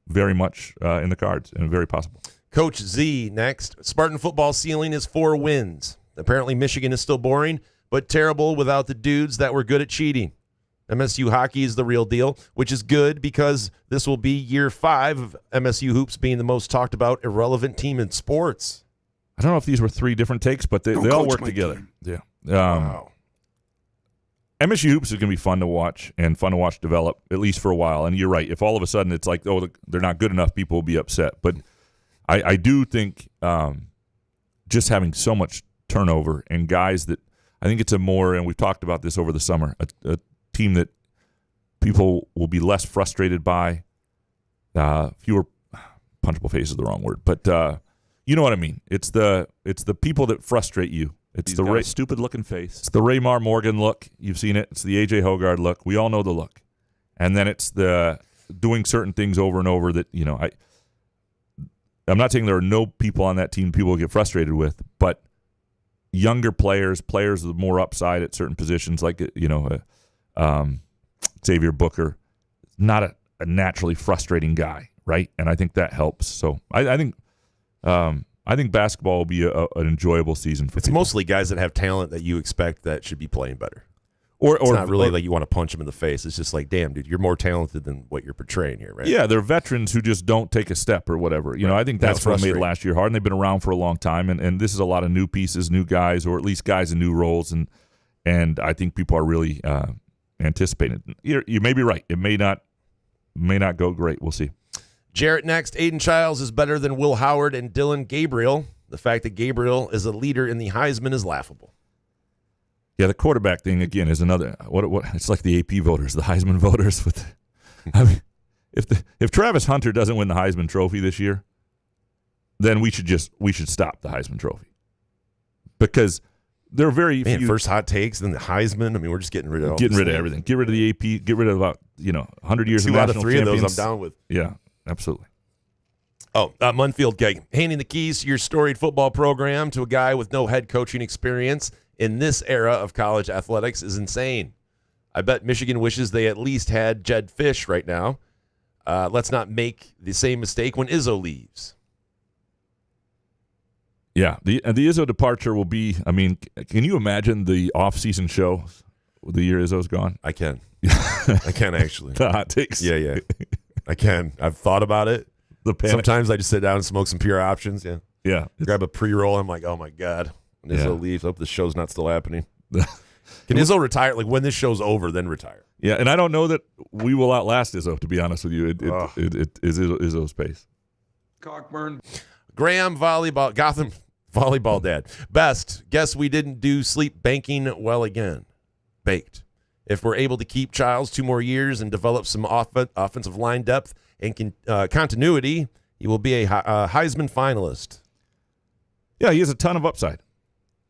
very much in the cards and very possible. Coach Z next. Spartan football ceiling is 4 wins. Apparently Michigan is still boring, but terrible without the dudes that were good at cheating. MSU hockey is the real deal, which is good because this will be year 5 of MSU hoops being the most talked about irrelevant team in sports. I don't know if these were 3 different takes, but they all work together. Team. Yeah. Wow. MSU hoops is going to be fun to watch and fun to watch develop, at least for a while. And you're right. If all of a sudden it's like, oh, they're not good enough, people will be upset. But I do think just having so much turnover and guys that I think it's and we've talked about this over the summer, a team that people will be less frustrated by, fewer punchable face is the wrong word, but you know what I mean. It's the people that frustrate you. It's He's the got a stupid-looking face. It's the Raymar Morgan look. You've seen it. It's the A.J. Hogard look. We all know the look. And then it's the doing certain things over and over that, I'm not saying there are no people on that team people will get frustrated with, but younger players with more upside at certain positions, like, Xavier Booker, not a naturally frustrating guy, right? And I think that helps. So I think basketball will be an enjoyable season for It's people. mostly guys that have talent that you expect that should be playing better. Or It's not really like you want to punch them in the face. It's just like, damn, dude, you're more talented than what you're portraying here, right? Yeah, they're veterans who just don't take a step or whatever. I think that's what made frustrating. last year hard, and they've been around for a long time. And this is a lot of new pieces, new guys, or at least guys in new roles. And I think people are really anticipating it. You may be right. It may not go great. We'll see. Jarrett next. Aidan Chiles is better than Will Howard and Dylan Gabriel. The fact that Gabriel is a leader in the Heisman is laughable. Yeah, the quarterback thing again is another. What it's like the AP voters, the Heisman voters. I mean, if Travis Hunter doesn't win the Heisman Trophy this year, then we should stop the Heisman Trophy because there are very few. First hot takes, then the Heisman. I mean, we're just getting rid of everything. Get rid of the AP. Get rid of about 100 years. 2 of out of national 3 of those champions. I'm down with. Yeah, absolutely. Munfield guy handing the keys to your storied football program to a guy with no head coaching experience in this era of college athletics is insane. I bet Michigan wishes they at least had Jed Fish right now. Let's not make the same mistake when Izzo leaves. Yeah, the Izzo departure will be. I mean, can you imagine the off-season show the year Izzo's gone? I can. I can actually. The hot takes. Yeah. I can. I've thought about it. The panic. Sometimes I just sit down and smoke some pure options. Yeah. Yeah. Grab a pre-roll. I'm like, oh my God. When Izzo Yeah. leaves, I hope this show's not still happening. Can Izzo retire? Like when this show's over, then retire. Yeah, and I don't know that we will outlast Izzo, to be honest with you. It is Izzo's pace. Cockburn. Graham Gotham volleyball dad. Best. Guess we didn't do sleep banking well again. Baked. If we're able to keep Chiles 2 more years and develop some offensive line depth and continuity, he will be a Heisman finalist. Yeah, he has a ton of upside.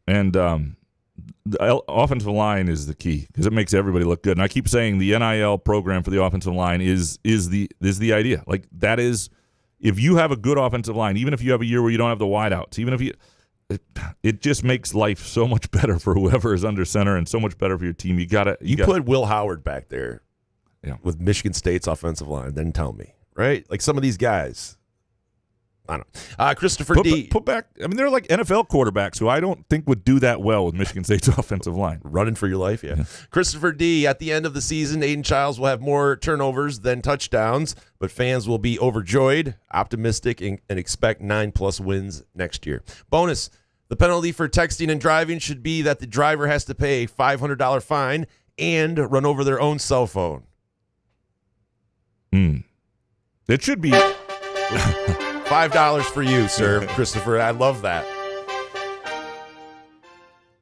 And the offensive line is the key because it makes everybody look good. And I keep saying the NIL program for the offensive line is the idea. Like that is, if you have a good offensive line, even if you have a year where you don't have the wideouts, even if it just makes life so much better for whoever is under center and so much better for your team. You put Will Howard back there, yeah, with Michigan State's offensive line. Then tell me, right? Like some of these guys. I don't know. Christopher D. Put back. I mean, they're like NFL quarterbacks who I don't think would do that well with Michigan State's offensive line. Running for your life, yeah. Christopher D. At the end of the season, Aidan Chiles will have more turnovers than touchdowns, but fans will be overjoyed, optimistic, and expect 9+ wins next year. Bonus, the penalty for texting and driving should be that the driver has to pay a $500 fine and run over their own cell phone. It should be $5 for you, sir, Christopher. I love that.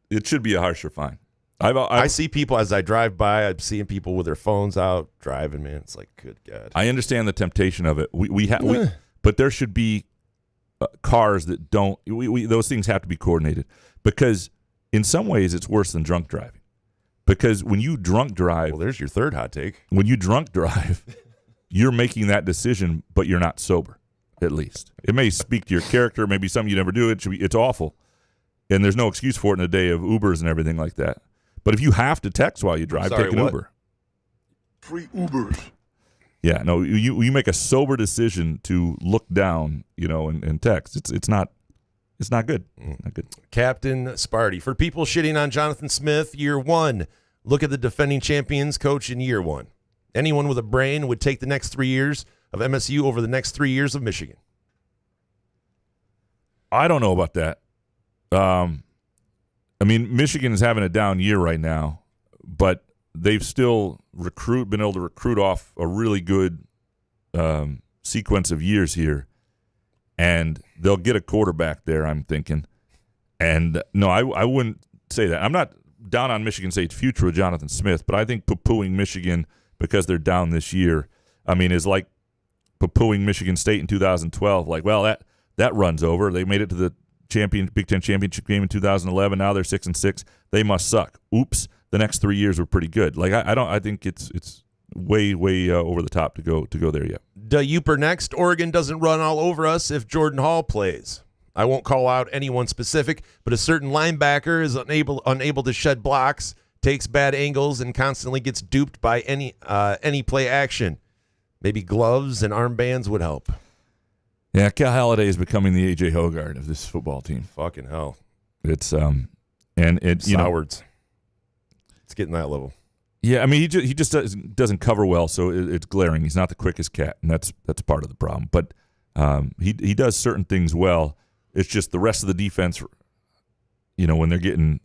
It should be a harsher fine. I see people as I drive by. I'm seeing people with their phones out driving. Man, it's like, good God. I understand the temptation of it. But there should be cars that don't. Those things have to be coordinated, because in some ways it's worse than drunk driving. Because when you drunk drive, well, there's your third hot take. When you drunk drive, you're making that decision, but you're not sober. At least it may speak to your character. Maybe something you never do. It's awful, and there's no excuse for it in a day of Ubers and everything like that. But if you have to text while you drive, take an Uber. Free Ubers. Yeah, no, you make a sober decision to look down, and text. It's not good. Not good. Captain Sparty. For people shitting on Jonathan Smith, year one, look at the defending champions coach in year one. Anyone with a brain would take the next 3 years of MSU over the next 3 years of Michigan. I don't know about that. Michigan is having a down year right now, but they've still been able to recruit off a really good sequence of years here, and they'll get a quarterback there, I'm thinking. And no, I wouldn't say that. I'm not down on Michigan State's future with Jonathan Smith, but I think poo-pooing Michigan because they're down this year, is like poo-pooing Michigan State in 2012. Like, well, that runs over. They made it to the Big Ten championship game in 2011. Now they're 6-6. They must suck. Oops. The next 3 years were pretty good. Like I think it's way over the top to go there yet. Youper next. Oregon doesn't run all over us if Jordan Hall plays. I won't call out anyone specific, but a certain linebacker is unable to shed blocks, takes bad angles, and constantly gets duped by any play action. Maybe gloves and armbands would help. Yeah, Cal Haladay is becoming the A.J. Hoggard of this football team. Fucking hell. It's and it Sowards. It's getting that level. Yeah, he just doesn't cover well, so it's glaring. He's not the quickest cat, and that's part of the problem. But he does certain things well. It's just the rest of the defense. When they're getting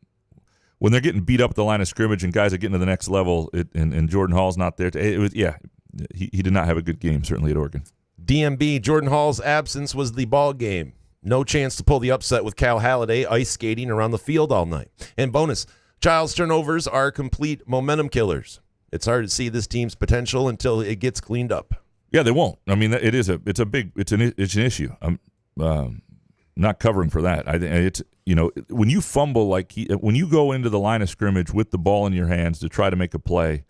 beat up at the line of scrimmage and guys are getting to the next level, and Jordan Hall's not there. He did not have a good game, certainly at Oregon. DMB, Jordan Hall's absence was the ball game. No chance to pull the upset with Cal Haladay ice skating around the field all night. And bonus, Chiles turnovers are complete momentum killers. It's hard to see this team's potential until it gets cleaned up. Yeah, they won't. It's an issue. I'm not covering for that. I think it's when you fumble when you go into the line of scrimmage with the ball in your hands to try to make a play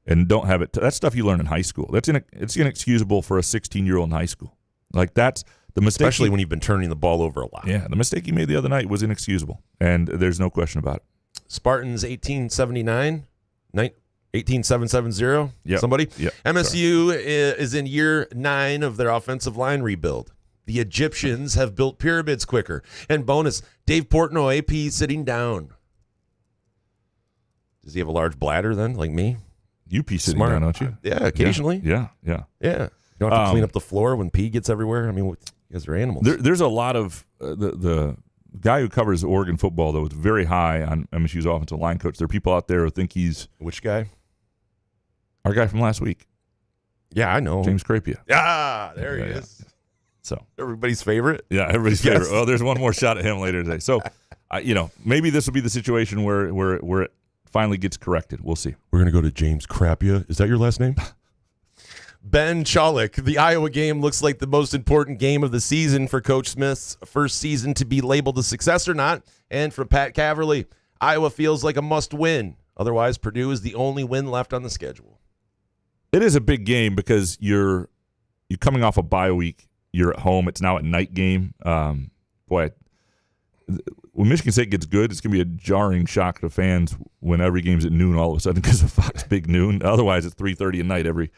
and don't have it. That's stuff you learn in high school. It's inexcusable for a 16-year-old in high school. Like that's the mistake. Especially when you've been turning the ball over a lot. Yeah, the mistake he made the other night was inexcusable, and there's no question about it. Spartans 1879, 18770. Yep. Somebody? Yep. MSU is in year 9 of their offensive line rebuild. The Egyptians have built pyramids quicker. And bonus, Dave Portnoy, AP, sitting down. Does he have a large bladder then, like me? You pee sitting Smart. down, don't you? Yeah, occasionally. Yeah. You don't have to clean up the floor when pee gets everywhere. You guys are animals. There's a lot of the guy who covers Oregon football, though, is very high on MSU's offensive line coach. There are people out there who think he's... Which guy? Our guy from last week. Yeah, I know. James Crapia. Ah, there he is. So everybody's favorite? Yeah, everybody's favorite. Oh, there's one more shot at him later today. So, maybe this will be the situation where it finally gets corrected. We'll see. We're going to go to James Crapia. Is that your last name? Ben Chalik. The Iowa game looks like the most important game of the season for Coach Smith's first season to be labeled a success or not. And from Pat Caverly, Iowa feels like a must-win. Otherwise, Purdue is the only win left on the schedule. It is a big game because you're coming off a bye week. You're at home. It's now a night game. When Michigan State gets good, it's going to be a jarring shock to fans when every game's at noon all of a sudden because of Fox Big Noon. Otherwise, it's 3:30 at night every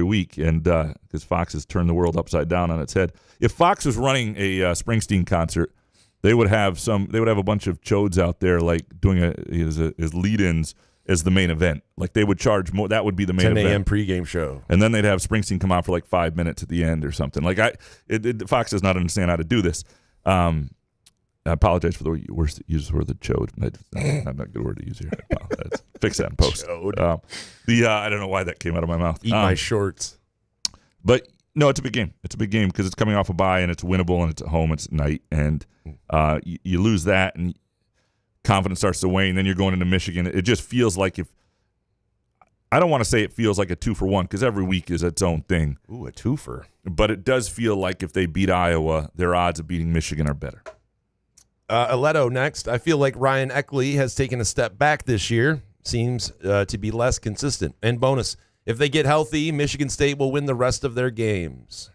week, and because Fox has turned the world upside down on its head. If Fox was running a Springsteen concert, they would have a bunch of chodes out there like doing as lead-ins as the main event. Like they would charge more. That would be the main 10 event. 10 a.m. pregame show. And then they'd have Springsteen come out for like 5 minutes at the end or something. Like Fox does not understand how to do this. I apologize for the worst use for the chode. Not a good word to use here. I apologize. Fix that in post. Chode. I don't know why that came out of my mouth. Eat my shorts. But no, it's a big game. It's a big game because it's coming off a bye and it's winnable and it's at home. It's at night, and you lose that and confidence starts to wane. Then you're going into Michigan. It just feels like I don't want to say it feels like a 2-for-1 because every week is its own thing. Ooh, a twofer. But it does feel like if they beat Iowa, their odds of beating Michigan are better. Aledo next. I feel like Ryan Eckley has taken a step back this year. Seems to be less consistent. And bonus, if they get healthy, Michigan State will win the rest of their games.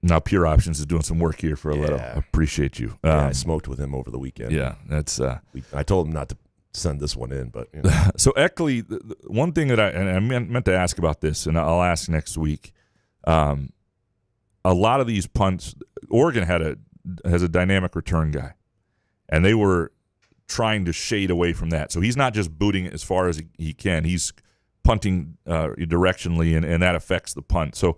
Now, Pure Options is doing some work here for Aledo. Yeah. I appreciate you. I smoked with him over the weekend. Yeah, that's. I told him not to send this one in, but you know. So Eckley, the one thing that I meant to ask about this, and I'll ask next week. A lot of these punts, Oregon has a dynamic return guy, and they were trying to shade away from that. So he's not just booting it as far as he can; he's punting directionally, and that affects the punt. So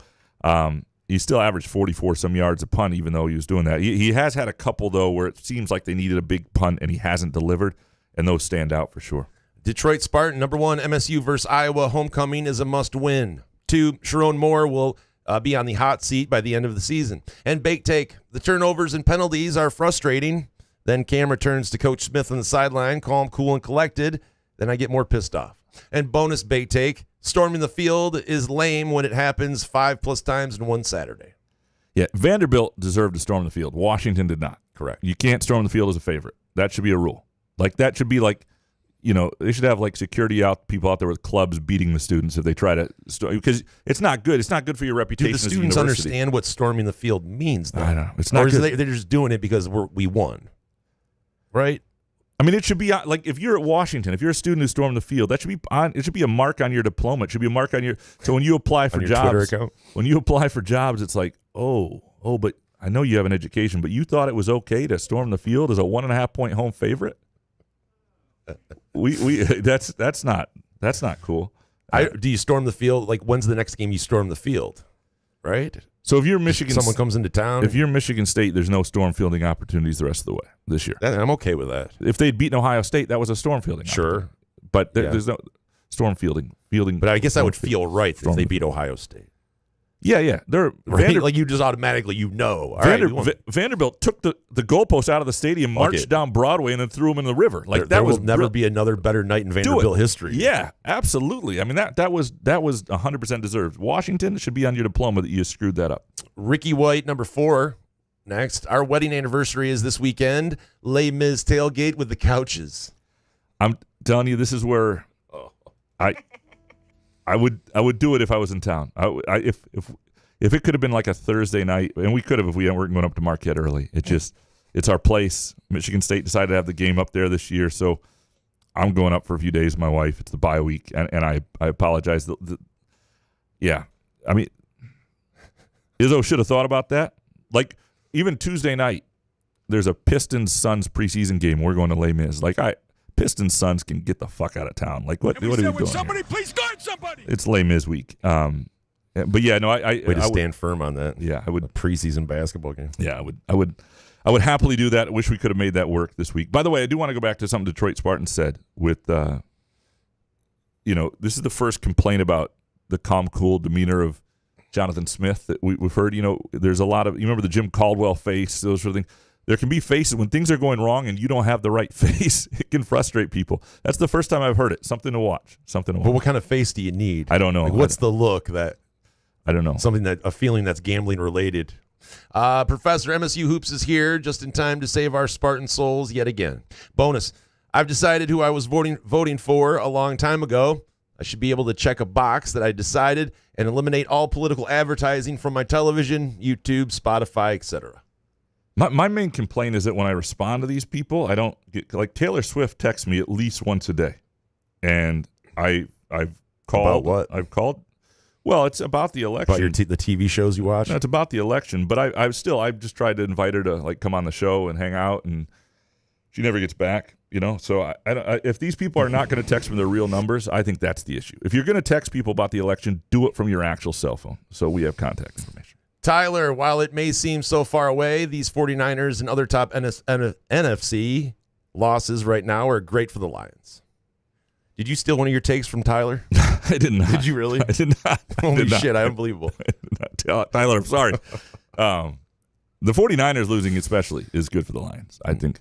he still averaged 44 some yards a punt, even though he was doing that. He has had a couple though where it seems like they needed a big punt, and he hasn't delivered. And those stand out for sure. Detroit Spartan, number 1, MSU versus Iowa. Homecoming is a must-win. 2, Sherrone Moore will be on the hot seat by the end of the season. And Bake Take, the turnovers and penalties are frustrating. Then Cam returns to Coach Smith on the sideline, calm, cool, and collected. Then I get more pissed off. And bonus Bake Take, storming the field is lame when it happens 5+ times in one Saturday. Yeah, Vanderbilt deserved to storm the field. Washington did not. Correct. You can't storm the field as a favorite. That should be a rule. Like, that should be like, they should have, like, security people out there with clubs beating the students if they try to because it's not good. It's not good for your reputation. Do the as a students university. understand what storming the field means, though? I know. It's not or good. they're just doing it because we won, right? I mean, it should be like if you're at Washington, if you're a student who stormed the field, that should be on. It should be a mark on your diploma. It should be a mark on your. So when you apply for jobs, when you apply for jobs, it's like, but I know you have an education, but you thought it was okay to storm the field as a 1.5-point home favorite. That's not cool. Do you storm the field? Like, when's the next game you storm the field? Right. So if you're Michigan, someone comes into town. If you're Michigan State, there's no storm fielding opportunities the rest of the way this year. I'm okay with that. If they'd beaten Ohio State, that was a storm fielding. Sure, but there's no storm fielding. But I guess that would feel right if they beat Ohio State. Yeah. They're right? Like you just automatically, Vanderbilt took the goalpost out of the stadium, marched down Broadway, and then threw them in the river. Like there will never be another better night in Vanderbilt history. Yeah, absolutely. I mean that was 100% deserved. Washington should be on your diploma that you screwed that up. Ricky White, number 4. Next, our wedding anniversary is this weekend. Les Mis tailgate with the couches. I'm telling you, this is where I would do it if I was in town. If it could have been like a Thursday night, and we could have if we weren't going up to Marquette early. It's our place. Michigan State decided to have the game up there this year, so I'm going up for a few days with my wife. It's the bye week, and I apologize. Yeah, I mean, Izzo should have thought about that. Like, even Tuesday night, there's a Pistons-Suns preseason game. We're going to Les Mis. Like, Pistons Suns can get the fuck out of town. Like, what are we doing? Somebody, please guard somebody. It's Les Mis week. But yeah, no, I way to stand firm on that. Yeah, I would. A preseason basketball game. Yeah, I would happily do that. I wish we could have made that work this week. By the way, I do want to go back to something Detroit Spartans said with, this is the first complaint about the calm, cool demeanor of Jonathan Smith that we've heard. There's a lot of, you remember the Jim Caldwell face, those sort of things. There can be faces when things are going wrong and you don't have the right face. It can frustrate people. That's the first time I've heard it. Something to watch. But what kind of face do you need? I don't know. Like, what's the look that? I don't know. A feeling that's gambling related. Professor MSU Hoops is here just in time to save our Spartan souls yet again. Bonus. I've decided who I was voting for a long time ago. I should be able to check a box that I decided and eliminate all political advertising from my television, YouTube, Spotify, etc. My main complaint is that when I respond to these people, I don't get, like, Taylor Swift texts me at least once a day, and I've called. About what? I've called. Well, it's about the election. About the TV shows you watch. No, it's about the election, but I've just tried to invite her to, like, come on the show and hang out, and she never gets back. So if these people are not going to text from their real numbers, I think that's the issue. If you're going to text people about the election, do it from your actual cell phone, so we have contact information. Tyler, while it may seem so far away, these 49ers and other top NFC losses right now are great for the Lions. Did you steal one of your takes from Tyler? I did not. Did you really? I did not. Holy shit, unbelievable. I did not tell Tyler, I'm sorry. The 49ers losing especially is good for the Lions. I think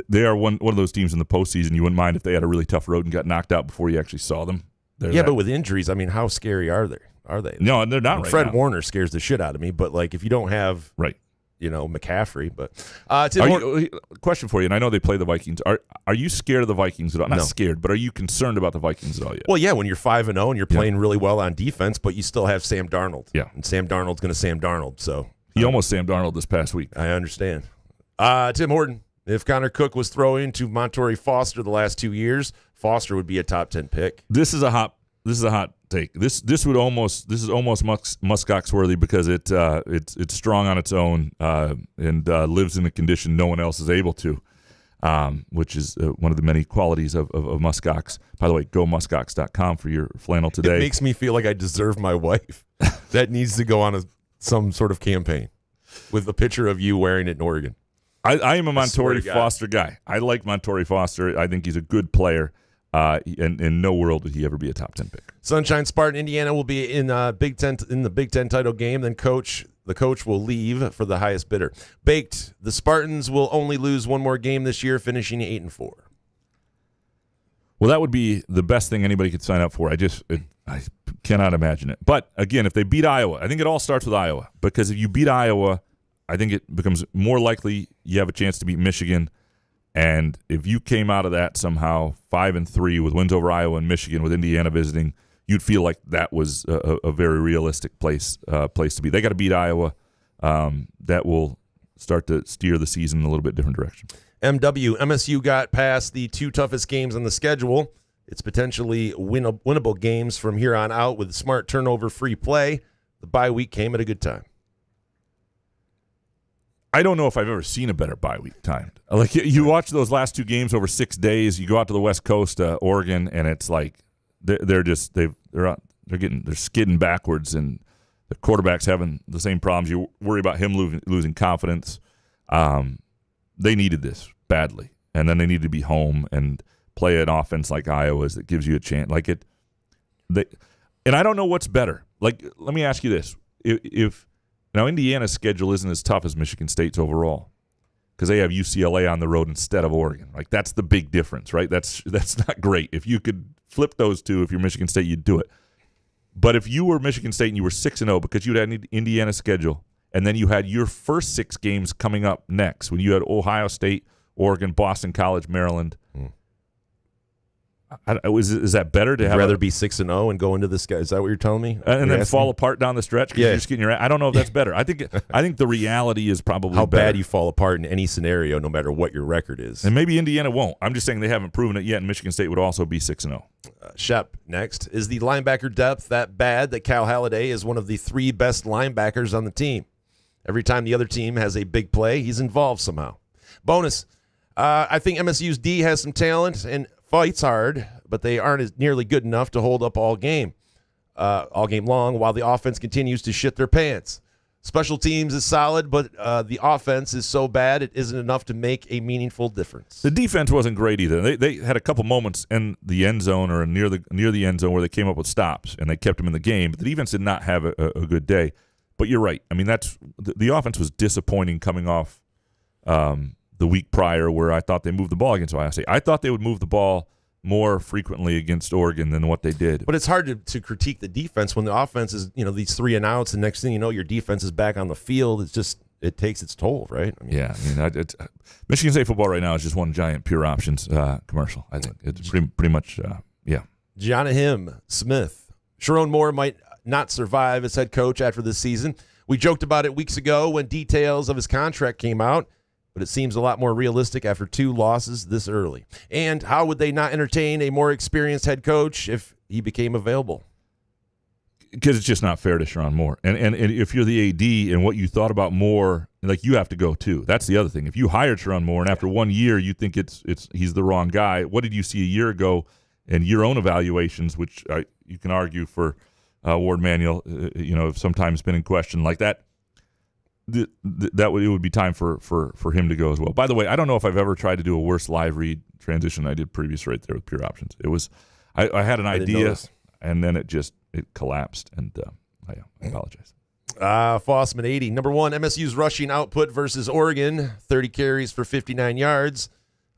they are one of those teams in the postseason you wouldn't mind if they had a really tough road and got knocked out before you actually saw them. But with injuries, I mean, how scary are they? No, they're not right Fred now. Warner scares the shit out of me, but like if you don't have McCaffrey, but question for you, and I know they play the Vikings. Are you scared of the Vikings at all? Not No. scared, but are you concerned about the Vikings at all yet? Well, yeah, when you're 5-0 and you're playing really well on defense, but you still have Sam Darnold. Yeah. And Sam Darnold's going to Sam Darnold, so He almost Sam Darnold this past week. I understand. Tim Horton, if Connor Cook was throwing to Montorie Foster the last 2 years, Foster would be a top 10 pick. This is a hot take. This is almost muskox worthy because it's strong on its own and lives in a condition no one else is able to, which is one of the many qualities of muskox. By the way, go muskox.com for your flannel today. It makes me feel like I deserve my wife. That needs to go on some sort of campaign with a picture of you wearing it in Oregon. I am a Montorie Foster guy. I like Montorie Foster. I think he's a good player. And in no world would he ever be a top 10 pick. Sunshine Spartan, Indiana will be in the Big Ten title game. Then the coach will leave for the highest bidder. Baked, the Spartans will only lose one more game this year, finishing 8-4. Well, that would be the best thing anybody could sign up for. I cannot imagine it. But again, if they beat Iowa, I think it all starts with Iowa, because if you beat Iowa, I think it becomes more likely you have a chance to beat Michigan. And if you came out of that somehow 5-3 with wins over Iowa and Michigan with Indiana visiting, you'd feel like that was a very realistic place to be. They got to beat Iowa. That will start to steer the season in a little bit different direction. MSU got past the two toughest games on the schedule. It's potentially winnable games from here on out with smart turnover-free play. The bye week came at a good time. I don't know if I've ever seen a better bye week timed. Like you watch those last two games over 6 days. You go out to the West Coast, Oregon, and it's like they're skidding backwards, and the quarterback's having the same problems. You worry about him losing confidence. They needed this badly, and then they needed to be home and play an offense like Iowa's that gives you a chance. And I don't know what's better. Like, let me ask you this: Now, Indiana's schedule isn't as tough as Michigan State's overall because they have UCLA on the road instead of Oregon. Like, that's the big difference, right? That's not great. If you could flip those two, if you're Michigan State, you'd do it. But if you were Michigan State and you were 6-0 because you'd had an Indiana schedule, and then you had your first 6 games coming up next when you had Ohio State, Oregon, Boston College, Maryland. Is that better to have? Rather be 6-0 and go into this guy? Is that what you're telling me? And then fall apart down the stretch because you're just getting I don't know if that's better. I think the reality is probably how better. Bad you fall apart in any scenario, no matter what your record is. And maybe Indiana won't. I'm just saying they haven't proven it yet, and Michigan State would also be 6-0. Shep, next. Is the linebacker depth that bad that Cal Halliday is one of the 3 best linebackers on the team? Every time the other team has a big play, he's involved somehow. Bonus. I think MSU's D has some talent and fights hard, but they aren't nearly good enough to hold up all game long while the offense continues to shit their pants. Special teams is solid, but the offense is so bad it isn't enough to make a meaningful difference. The defense wasn't great either. They had a couple moments in the end zone or near the end zone where they came up with stops and they kept them in the game, but the defense did not have a good day. But you're right. I mean, the offense was disappointing coming off the week prior where I thought they moved the ball against Ohio State. I thought they would move the ball more frequently against Oregon than what they did. But it's hard to critique the defense when the offense is, these 3 and outs, and next thing you know, your defense is back on the field. It's just, it takes its toll, right? Michigan State football right now is just one giant pure options commercial. I think it's pretty much, Gianna Him Smith. Sherrone Moore might not survive as head coach after this season. We joked about it weeks ago when details of his contract came out, but it seems a lot more realistic after 2 losses this early. And how would they not entertain a more experienced head coach if he became available? Because it's just not fair to Sherrone Moore. And if you're the AD and what you thought about Moore, like, you have to go too. That's the other thing. If you hired Sherrone Moore and after 1 year you think he's the wrong guy, what did you see a year ago in your own evaluations, which you can argue for Ward Manuel, have sometimes been in question like that. It would be time for him to go as well. By the way, I don't know if I've ever tried to do a worse live read transition than I did previous right there with pure options. I had an idea, notice. and then it collapsed, and I apologize. Fossman 80. Number 1, MSU's rushing output versus Oregon, 30 carries for 59 yards.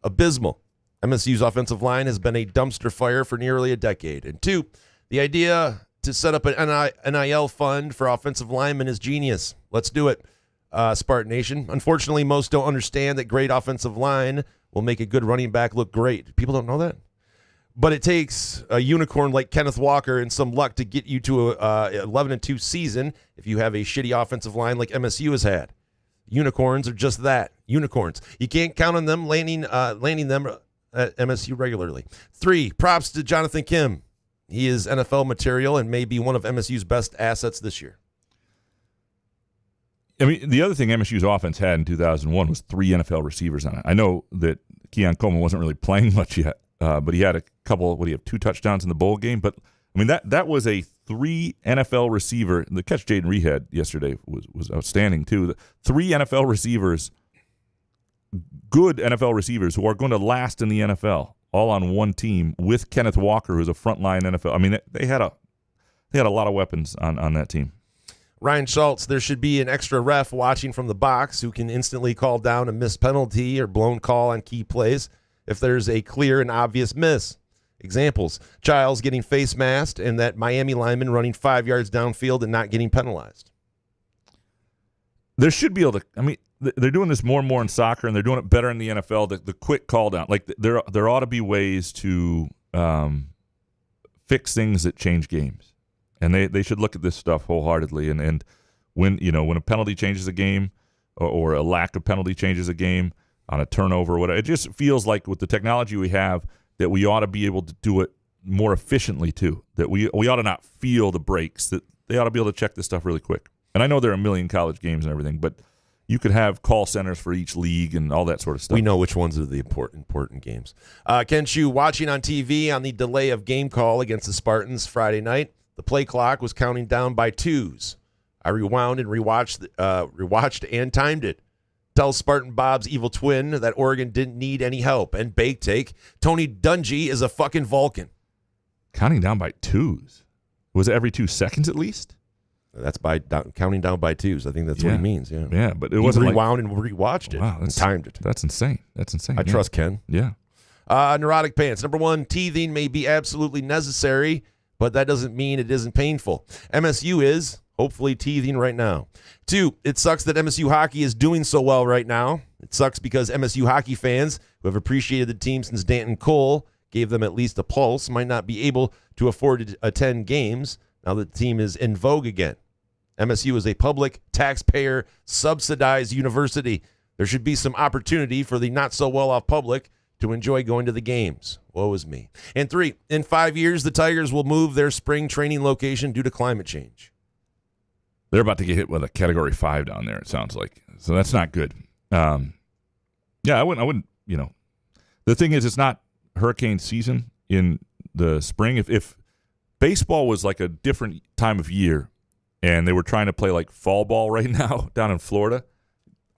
Abysmal. MSU's offensive line has been a dumpster fire for nearly a decade. And 2, the idea to set up an NIL fund for offensive linemen is genius. Let's do it, Spartan Nation. Unfortunately, most don't understand that great offensive line will make a good running back look great. People don't know that. But it takes a unicorn like Kenneth Walker and some luck to get you to a 11-2 season if you have a shitty offensive line like MSU has had. Unicorns are just that, unicorns. You can't count on them landing them at MSU regularly. 3, props to Jonathan Kim. He is NFL material and may be one of MSU's best assets this year. I mean, the other thing MSU's offense had in 2001 was 3 NFL receivers on it. I know that Keon Coleman wasn't really playing much yet, but he had a couple. What do you have? 2 touchdowns in the bowl game. But I mean, that was a 3 NFL receiver. The catch Jaden Reed had yesterday was outstanding too. 3 NFL receivers, good NFL receivers who are going to last in the NFL, all on one team with Kenneth Walker, who's a frontline NFL. I mean, they had a lot of weapons on that team. Ryan Schultz, there should be an extra ref watching from the box who can instantly call down a missed penalty or blown call on key plays if there's a clear and obvious miss. Examples, Chiles getting face masked and that Miami lineman running 5 yards downfield and not getting penalized. There should be able to, I mean, they're doing this more and more in soccer, and they're doing it better in the NFL, the quick call down. Like, there ought to be ways to fix things that change games. And they should look at this stuff wholeheartedly. And when a penalty changes a game or a lack of penalty changes a game on a turnover or whatever, it just feels like with the technology we have that we ought to be able to do it more efficiently too. That we ought to not feel the breaks. That they ought to be able to check this stuff really quick. And I know there are a million college games and everything, but you could have call centers for each league and all that sort of stuff. We know which ones are the important games. Ken Chu watching on TV on the delay of game call against the Spartans Friday night. The play clock was counting down by 2s. I rewound and rewatched and timed it. Tells Spartan Bob's evil twin that Oregon didn't need any help. And bake take, Tony Dungy is a fucking Vulcan. Counting down by 2s. Was it every 2 seconds at least? That's by counting down by 2s. I think that's what he means. Yeah, yeah, but it wasn't rewound and rewatched it. Wow, and timed it. That's insane. I trust Ken. Yeah. Neurotic pants. Number 1, teething may be absolutely necessary, but that doesn't mean it isn't painful. MSU is hopefully teething right now. 2, it sucks that MSU hockey is doing so well right now. It sucks because MSU hockey fans who have appreciated the team since Danton Cole gave them at least a pulse might not be able to afford to attend games now that the team is in vogue again. MSU is a public, taxpayer, subsidized university. There should be some opportunity for the not-so-well-off public to enjoy going to the games. Woe is me. And 3, in 5 years, the Tigers will move their spring training location due to climate change. They're about to get hit with a Category 5 down there, it sounds like. So that's not good. Yeah, I wouldn't, The thing is, it's not hurricane season in the spring. If baseball was like a different time of year and they were trying to play like fall ball right now down in Florida,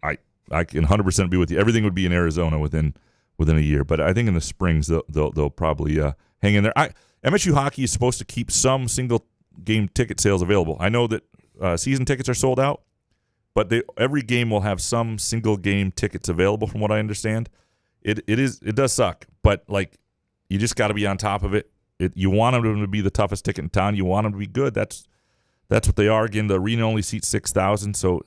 I can 100% be with you. Everything would be in Arizona within a year. But I think in the springs they'll probably hang in there. MSU hockey is supposed to keep some single game ticket sales available. I know that season tickets are sold out, but every game will have some single game tickets available. From what I understand, it does suck, but like you just got to be on top of it. You want them to be the toughest ticket in town. You want them to be good. That's what they are. Again, the arena only seats 6,000, so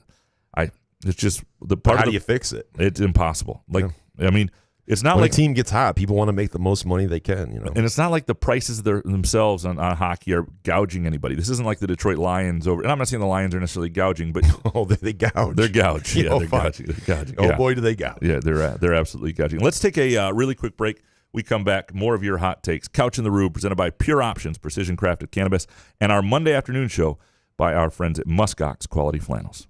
it's just the part. How do you fix it? It's impossible. Like I mean. It's not when like a team gets hot, people want to make the most money they can, And it's not like the prices themselves on hockey are gouging anybody. This isn't like the Detroit Lions over. And I'm not saying the Lions are necessarily gouging, but they gouge. They're gouged. Yeah, they're gouging. Oh boy, do they gouge. Yeah, they're absolutely gouging. Let's take a really quick break. We come back, more of your hot takes. Couch in the Rube, presented by Pure Options, precision crafted cannabis, and our Monday afternoon show by our friends at Muskox Quality Flannels.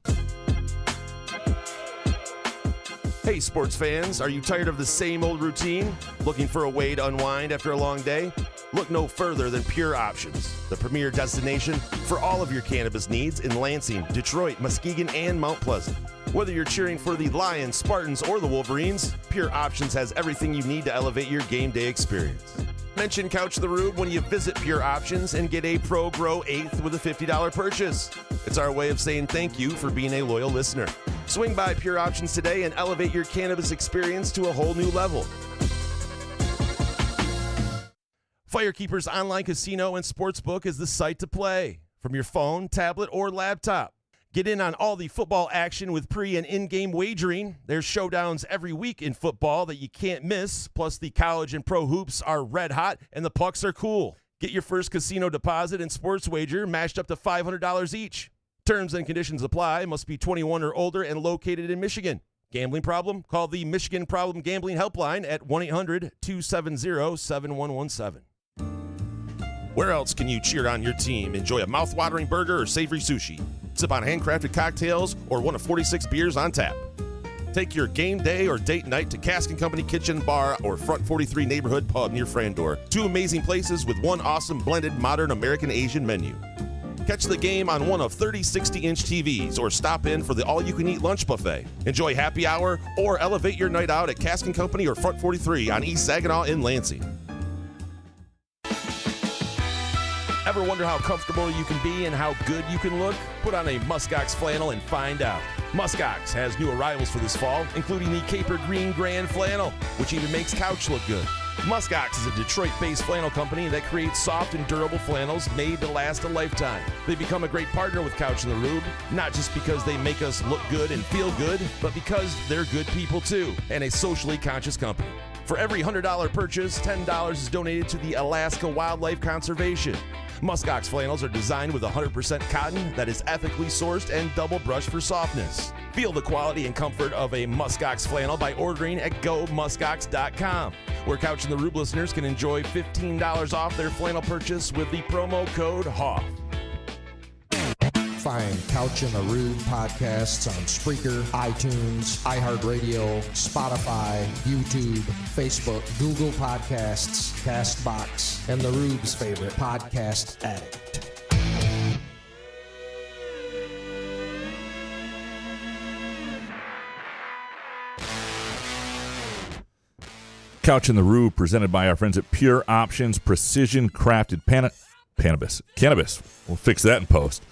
Hey, sports fans, are you tired of the same old routine? Looking for a way to unwind after a long day? Look no further than Pure Options, the premier destination for all of your cannabis needs in Lansing, Detroit, Muskegon, and Mount Pleasant. Whether you're cheering for the Lions, Spartans, or the Wolverines, Pure Options has everything you need to elevate your game day experience. Mention Couch the Rube when you visit Pure Options and get a Pro Grow 8th with a $50 purchase. It's our way of saying thank you for being a loyal listener. Swing by Pure Options today and elevate your cannabis experience to a whole new level. Firekeeper's online casino and sportsbook is the site to play from your phone, tablet, or laptop. Get in on all the football action with pre- and in-game wagering. There's showdowns every week in football that you can't miss. Plus, the college and pro hoops are red hot, and the pucks are cool. Get your first casino deposit and sports wager matched up to $500 each. Terms and conditions apply. Must be 21 or older and located in Michigan. Gambling problem? Call the Michigan Problem Gambling Helpline at 1-800-270-7117. Where else can you cheer on your team? Enjoy a mouth-watering burger or savory sushi. Sip on handcrafted cocktails or one of 46 beers on tap. Take your game day or date night to Cask & Company Kitchen Bar or Front 43 Neighborhood Pub near Frandor. 2 amazing places with 1 awesome blended modern American Asian menu. Catch the game on one of 30 60-inch TVs or stop in for the all-you-can-eat lunch buffet. Enjoy happy hour or elevate your night out at Cask & Company or Front 43 on East Saginaw in Lansing. Ever wonder how comfortable you can be and how good you can look? Put on a Muskox flannel and find out. Muskox has new arrivals for this fall, including the Caper Green Grand Flannel, which even makes couch look good. Muskox is a Detroit-based flannel company that creates soft and durable flannels made to last a lifetime. They become a great partner with Couch and the Rube, not just because they make us look good and feel good, but because they're good people too, and a socially conscious company. For every $100 purchase, $10 is donated to the Alaska Wildlife Conservation. Muskox flannels are designed with 100% cotton that is ethically sourced and double brushed for softness. Feel the quality and comfort of a Muskox flannel by ordering at GoMuskox.com, where Couch and the Rube listeners can enjoy $15 off their flannel purchase with the promo code HOFF. Find Couch and the Rube podcasts on Spreaker, iTunes, iHeartRadio, Spotify, YouTube, Facebook, Google Podcasts, CastBox, and the Rube's favorite podcast addict. Couch and the Rube, presented by our friends at Pure Options, precision crafted cannabis. We'll fix that in post.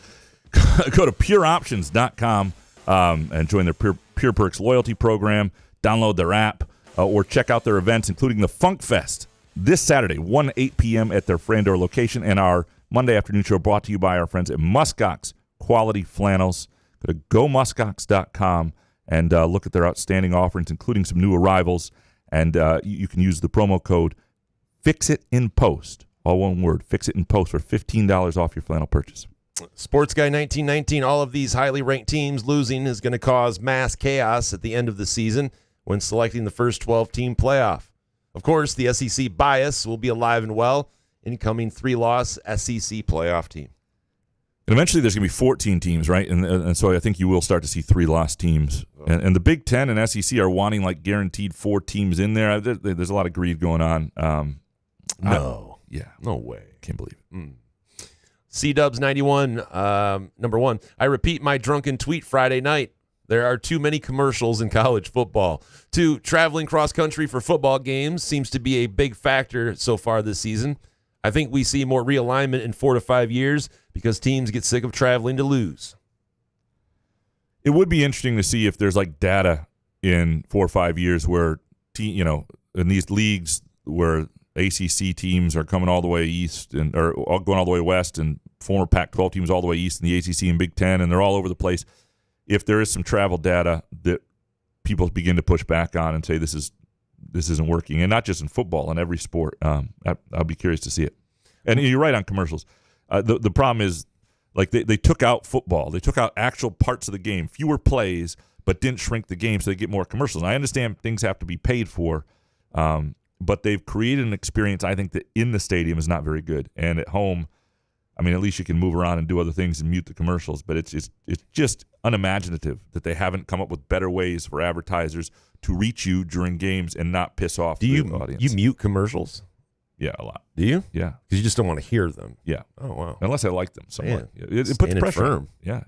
Go to pureoptions.com and join their Pure Perks loyalty program. Download their app or check out their events, including the Funk Fest this Saturday, 1-8 p.m. at their Frandor location, and our Monday afternoon show brought to you by our friends at Muskox Quality Flannels. Go to gomuskox.com and look at their outstanding offerings, including some new arrivals. And you can use the promo code FIXITINPOST, all one word, FIXITINPOST, for $15 off your flannel purchase. Sports Guy 1919, all of these highly ranked teams losing is going to cause mass chaos at the end of the season when selecting the first 12-team playoff. Of course, the SEC bias will be alive and well. Incoming 3-loss SEC playoff team. And eventually there's going to be 14 teams, right? And so I think you will start to see 3-loss teams. And the Big Ten and SEC are wanting like guaranteed 4 teams in there. There's a lot of greed going on. No way. Can't believe it. C-Dubs 91, number 1. I repeat my drunken tweet Friday night. There are too many commercials in college football. 2, traveling cross-country for football games seems to be a big factor so far this season. I think we see more realignment in 4 to 5 years because teams get sick of traveling to lose. It would be interesting to see if there's like data in 4 or 5 years where, in these leagues where ACC teams are coming all the way east or going all the way west, and former Pac-12 teams all the way east in the ACC and Big Ten, and they're all over the place. If there is some travel data that people begin to push back on and say this isn't working, and not just in football, in every sport, I'll be curious to see it. And you're right on commercials. The problem is, like they took out football, they took out actual parts of the game, fewer plays, but didn't shrink the game so they get more commercials. And I understand things have to be paid for. But they've created an experience, I think, that in the stadium is not very good. And at home, I mean, at least you can move around and do other things and mute the commercials. But it's just unimaginative that they haven't come up with better ways for advertisers to reach you during games and not piss off the audience. You mute commercials? Yeah, a lot. Do you? Yeah. Because you just don't want to hear them. Yeah. Oh, wow. Unless I like them somewhat. Yeah. It puts pressure on. Yeah.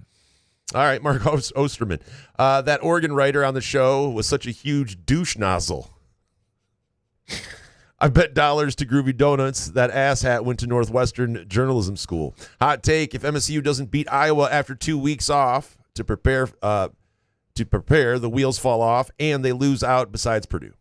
All right, Mark Osterman. That Oregon writer on the show was such a huge douche nozzle. I bet dollars to Groovy Donuts. That ass hat went to Northwestern Journalism School. Hot take: if MSU doesn't beat Iowa after 2 weeks off to prepare, the wheels fall off and they lose out. Besides Purdue,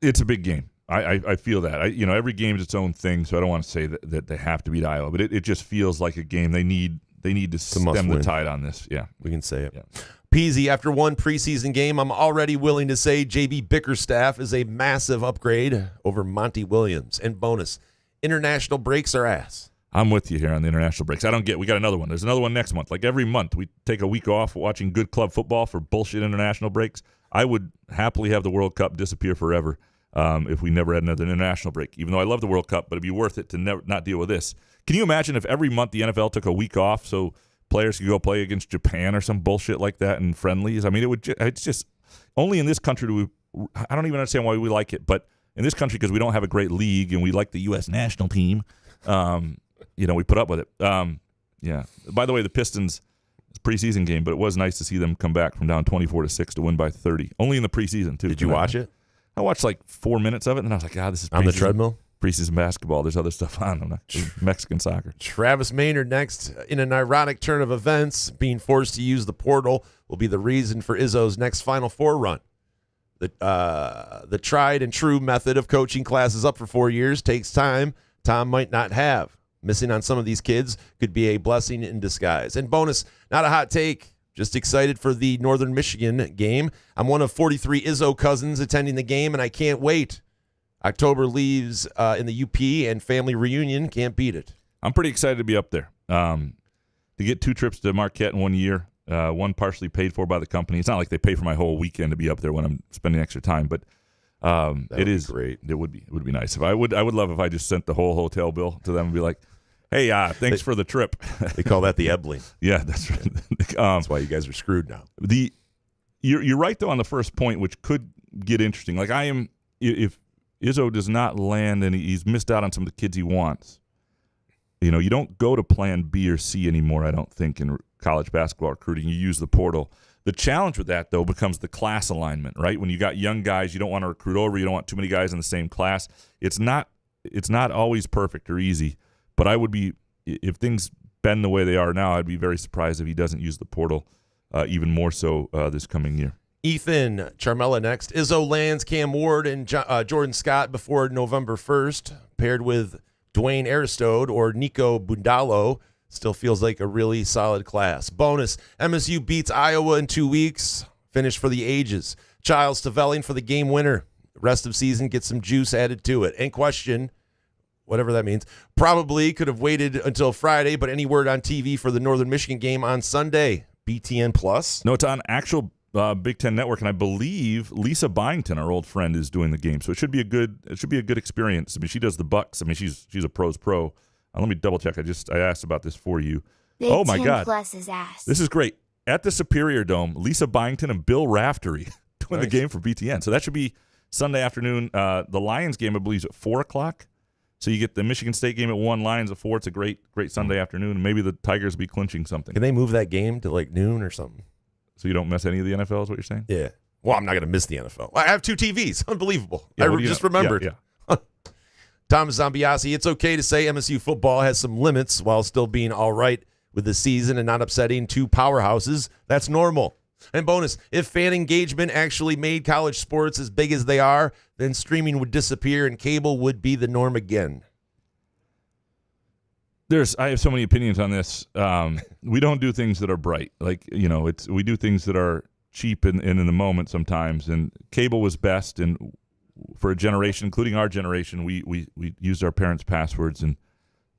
it's a big game. I feel that. Every game is its own thing, so I don't want to say that they have to beat Iowa, but it just feels like a game they need to stem the tide on this. Yeah, we can say it. Yeah. Peasy, after one preseason game, I'm already willing to say JB Bickerstaff is a massive upgrade over Monty Williams. And bonus, international breaks are ass. I'm with you here on the international breaks. We got another one. There's another one next month. Like every month, we take a week off watching good club football for bullshit international breaks. I would happily have the World Cup disappear forever if we never had another international break. Even though I love the World Cup, but it'd be worth it to not deal with this. Can you imagine if every month the NFL took a week off so players could go play against Japan or some bullshit like that in friendlies? I mean, it's just only in this country do we. I don't even understand why we like it, but in this country, because we don't have a great league and we like the U.S. national team, we put up with it. Yeah. By the way, the Pistons preseason game, but it was nice to see them come back from down 24-6 to win by 30. Only in the preseason too. Did you watch it? I watched like 4 minutes of it, and I was like, this is on the treadmill. Preseason basketball. There's other stuff on. I'm not Mexican soccer. Travis Maynard next. In an ironic turn of events, being forced to use the portal will be the reason for Izzo's next Final Four run. The tried and true method of coaching classes up for 4 years takes time Tom might not have. Missing on some of these kids could be a blessing in disguise. And bonus, not a hot take, just excited for the Northern Michigan game. I'm one of 43 Izzo cousins attending the game, and I can't wait. October leaves in the UP, and family reunion, can't beat it. I'm pretty excited to be up there. To get 2 trips to Marquette in 1 year, one partially paid for by the company. It's not like they pay for my whole weekend to be up there when I'm spending extra time, but it is great. It would be nice. I would love if I just sent the whole hotel bill to them and be like, hey, thanks for the trip. They call that the Ebling. Yeah, that's right. That's why you guys are screwed now. You're right though on the first point, which could get interesting. Like if Izzo does not land and he's missed out on some of the kids he wants, you don't go to plan B or C anymore, I don't think, in college basketball recruiting. You use the portal. The challenge with that, though, becomes the class alignment, right? When you got young guys, you don't want to recruit over. You don't want too many guys in the same class. It's not always perfect or easy, but I would be, if things bend the way they are now, I'd be very surprised if he doesn't use the portal even more so this coming year. Ethan Charmella next. Izzo lands Cam Ward and Jordan Scott before November 1st, paired with Dwayne Aristode or Nico Bundalo. Still feels like a really solid class. Bonus, MSU beats Iowa in 2 weeks. Finish for the ages. Chiles Stavelling for the game winner. Rest of season, get some juice added to it. And question, whatever that means, probably could have waited until Friday, but any word on TV for the Northern Michigan game on Sunday? BTN Plus? No, it's on actual Big Ten Network, and I believe Lisa Byington, our old friend, is doing the game. So it should be a good experience. I mean, she does the Bucks. I mean, she's a pro's pro. Let me double check. I asked about this for you. Big my 10 God, Plus is ass. This is great. At the Superior Dome, Lisa Byington and Bill Raftery doing the game for BTN. So that should be Sunday afternoon. The Lions game, I believe, is at 4:00. So you get the Michigan State game at 1, Lions at 4. It's a great Sunday afternoon. Maybe the Tigers will be clinching something. Can they move that game to like noon or something? So you don't miss any of the NFL is what you're saying? Yeah. Well, I'm not going to miss the NFL. I have 2 TVs. Unbelievable. Yeah, I just remembered. Yeah. Thomas Zambiasi, it's okay to say MSU football has some limits while still being all right with the season and not upsetting 2 powerhouses. That's normal. And bonus, if fan engagement actually made college sports as big as they are, then streaming would disappear and cable would be the norm again. I have so many opinions on this. We don't do things that are bright. Like, we do things that are cheap and in the moment sometimes. And cable was best. And for a generation, including our generation, we used our parents' passwords and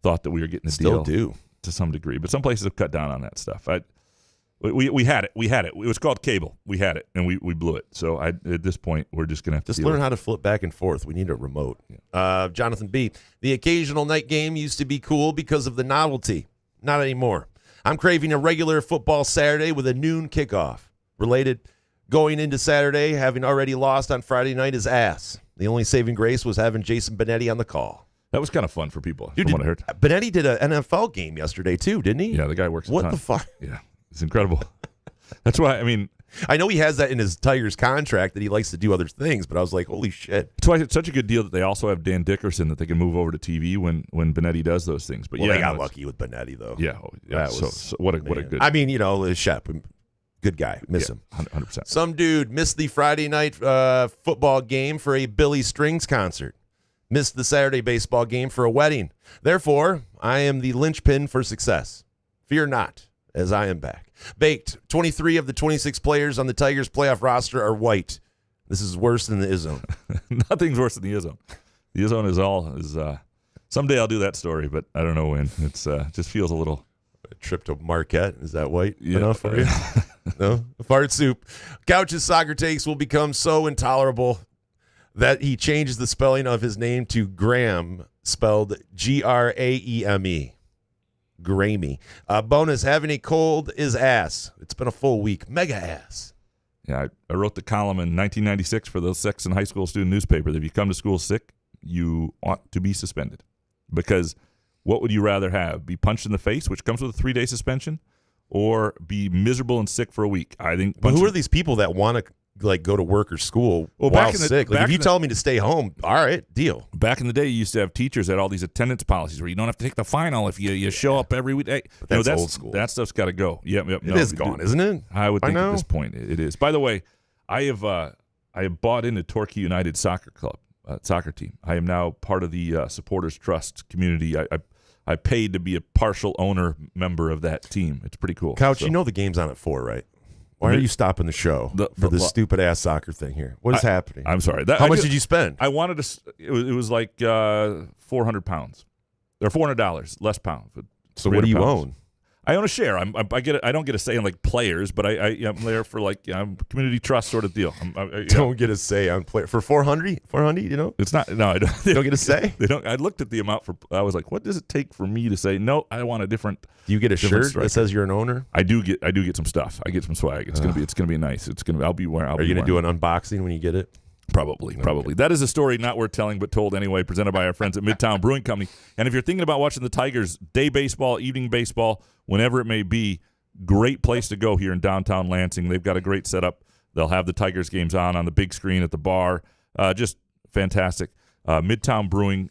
thought that we were getting a deal. Still do. To some degree. But some places have cut down on that stuff. We had it. It was called cable. We had it, and we blew it. So at this point, we're just going to have to learn how to flip back and forth. We need a remote. Yeah. Jonathan B. The occasional night game used to be cool because of the novelty. Not anymore. I'm craving a regular football Saturday with a noon kickoff. Related, going into Saturday, having already lost on Friday night is ass. The only saving grace was having Jason Benetti on the call. That was kind of fun for people, Dude, from what I heard. Benetti did an NFL game yesterday, too, didn't he? Yeah, the guy works a What ton. the fuck? Yeah. It's incredible. That's why, I know he has that in his Tigers contract that he likes to do other things, but I was like, holy shit. That's why it's such a good deal that they also have Dan Dickerson that they can move over to TV when Benetti does those things. But Well, they got lucky with Benetti, though. Yeah. That was- So what a good. I mean, Shep, good guy. Miss him. 100%. Some dude missed the Friday night football game for a Billy Strings concert. Missed the Saturday baseball game for a wedding. Therefore, I am the linchpin for success. Fear not, as I am back. Baked, 23 of the 26 players on the Tigers playoff roster are white. This is worse than the Izzone. Nothing's worse than the Izzone. The Izzone is someday I'll do that story, but I don't know when. It's just feels a little. A trip to Marquette. Is that white enough for you? No? Fart soup. Couch's soccer takes will become so intolerable that he changes the spelling of his name to Graham, spelled Graeme. Gramey. Bonus, having a cold is ass. It's been a full week. Mega ass. Yeah, I wrote the column in 1996 for the Sexton High School student newspaper that if you come to school sick, you ought to be suspended. Because what would you rather have? Be punched in the face, which comes with a 3-day suspension, or be miserable and sick for a week? I think. But who are these people that want to go to work or school while sick? If you tell me to stay home, all right, deal. Back in the day, you used to have teachers that had all these attendance policies where you don't have to take the final if you show up every week. But that's old school. That stuff's got to go. Yep. It is gone, isn't it? I would think at this point it is. By the way, I have bought into Torquay United Soccer Club, soccer team. I am now part of the Supporters Trust community. I paid to be a partial owner member of that team. It's pretty cool. Couch, you know the game's on at 4, right? Why are you stopping the show for this stupid-ass soccer thing here? What is happening? I'm sorry. How much did you spend? I wanted to – it was like 400 pounds. Or $400, less pounds. So what do you own? I own a share. I don't get a say in like players, but I'm there for like community trust sort of deal. Don't get a say on player for 400. 400, you know? It's not. No, I don't. They don't get a say. They don't. I looked at the amount for. I was like, what does it take for me to say no? I want a different. Do you get a shirt striker. that says you're an owner? I do get some stuff. I get some swag. It's gonna be nice. I'll be wearing. Are you gonna do an unboxing when you get it? Probably. That is a story not worth telling, but told anyway, presented by our friends at Midtown Brewing Company. And if you're thinking about watching the Tigers, day baseball, evening baseball, whenever it may be, great place to go here in downtown Lansing. They've got a great setup. They'll have the Tigers games on the big screen at the bar. Just fantastic. Midtown Brewing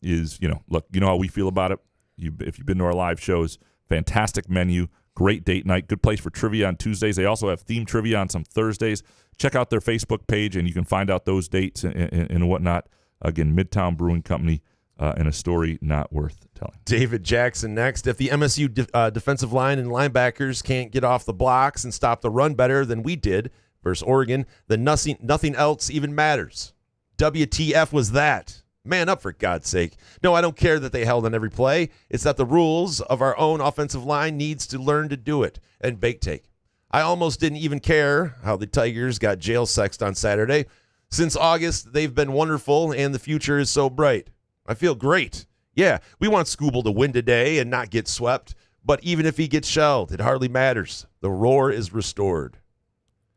is, look, you know how we feel about it. If you've been to our live shows, fantastic menu, great date night, good place for trivia on Tuesdays. They also have themed trivia on some Thursdays. Check out their Facebook page, and you can find out those dates and whatnot. Again, Midtown Brewing Company, and a story not worth telling. David Jackson next. If the MSU defensive line and linebackers can't get off the blocks and stop the run better than we did versus Oregon, then nothing else even matters. WTF was that? Man up, for God's sake. No, I don't care that they held on every play. It's that the rules of our own offensive line needs to learn to do it. And bake take. I almost didn't even care how the Tigers got jail sexed on Saturday. Since August, they've been wonderful, and the future is so bright. I feel great. Yeah, we want Scooble to win today and not get swept, but even if he gets shelled, it hardly matters. The roar is restored.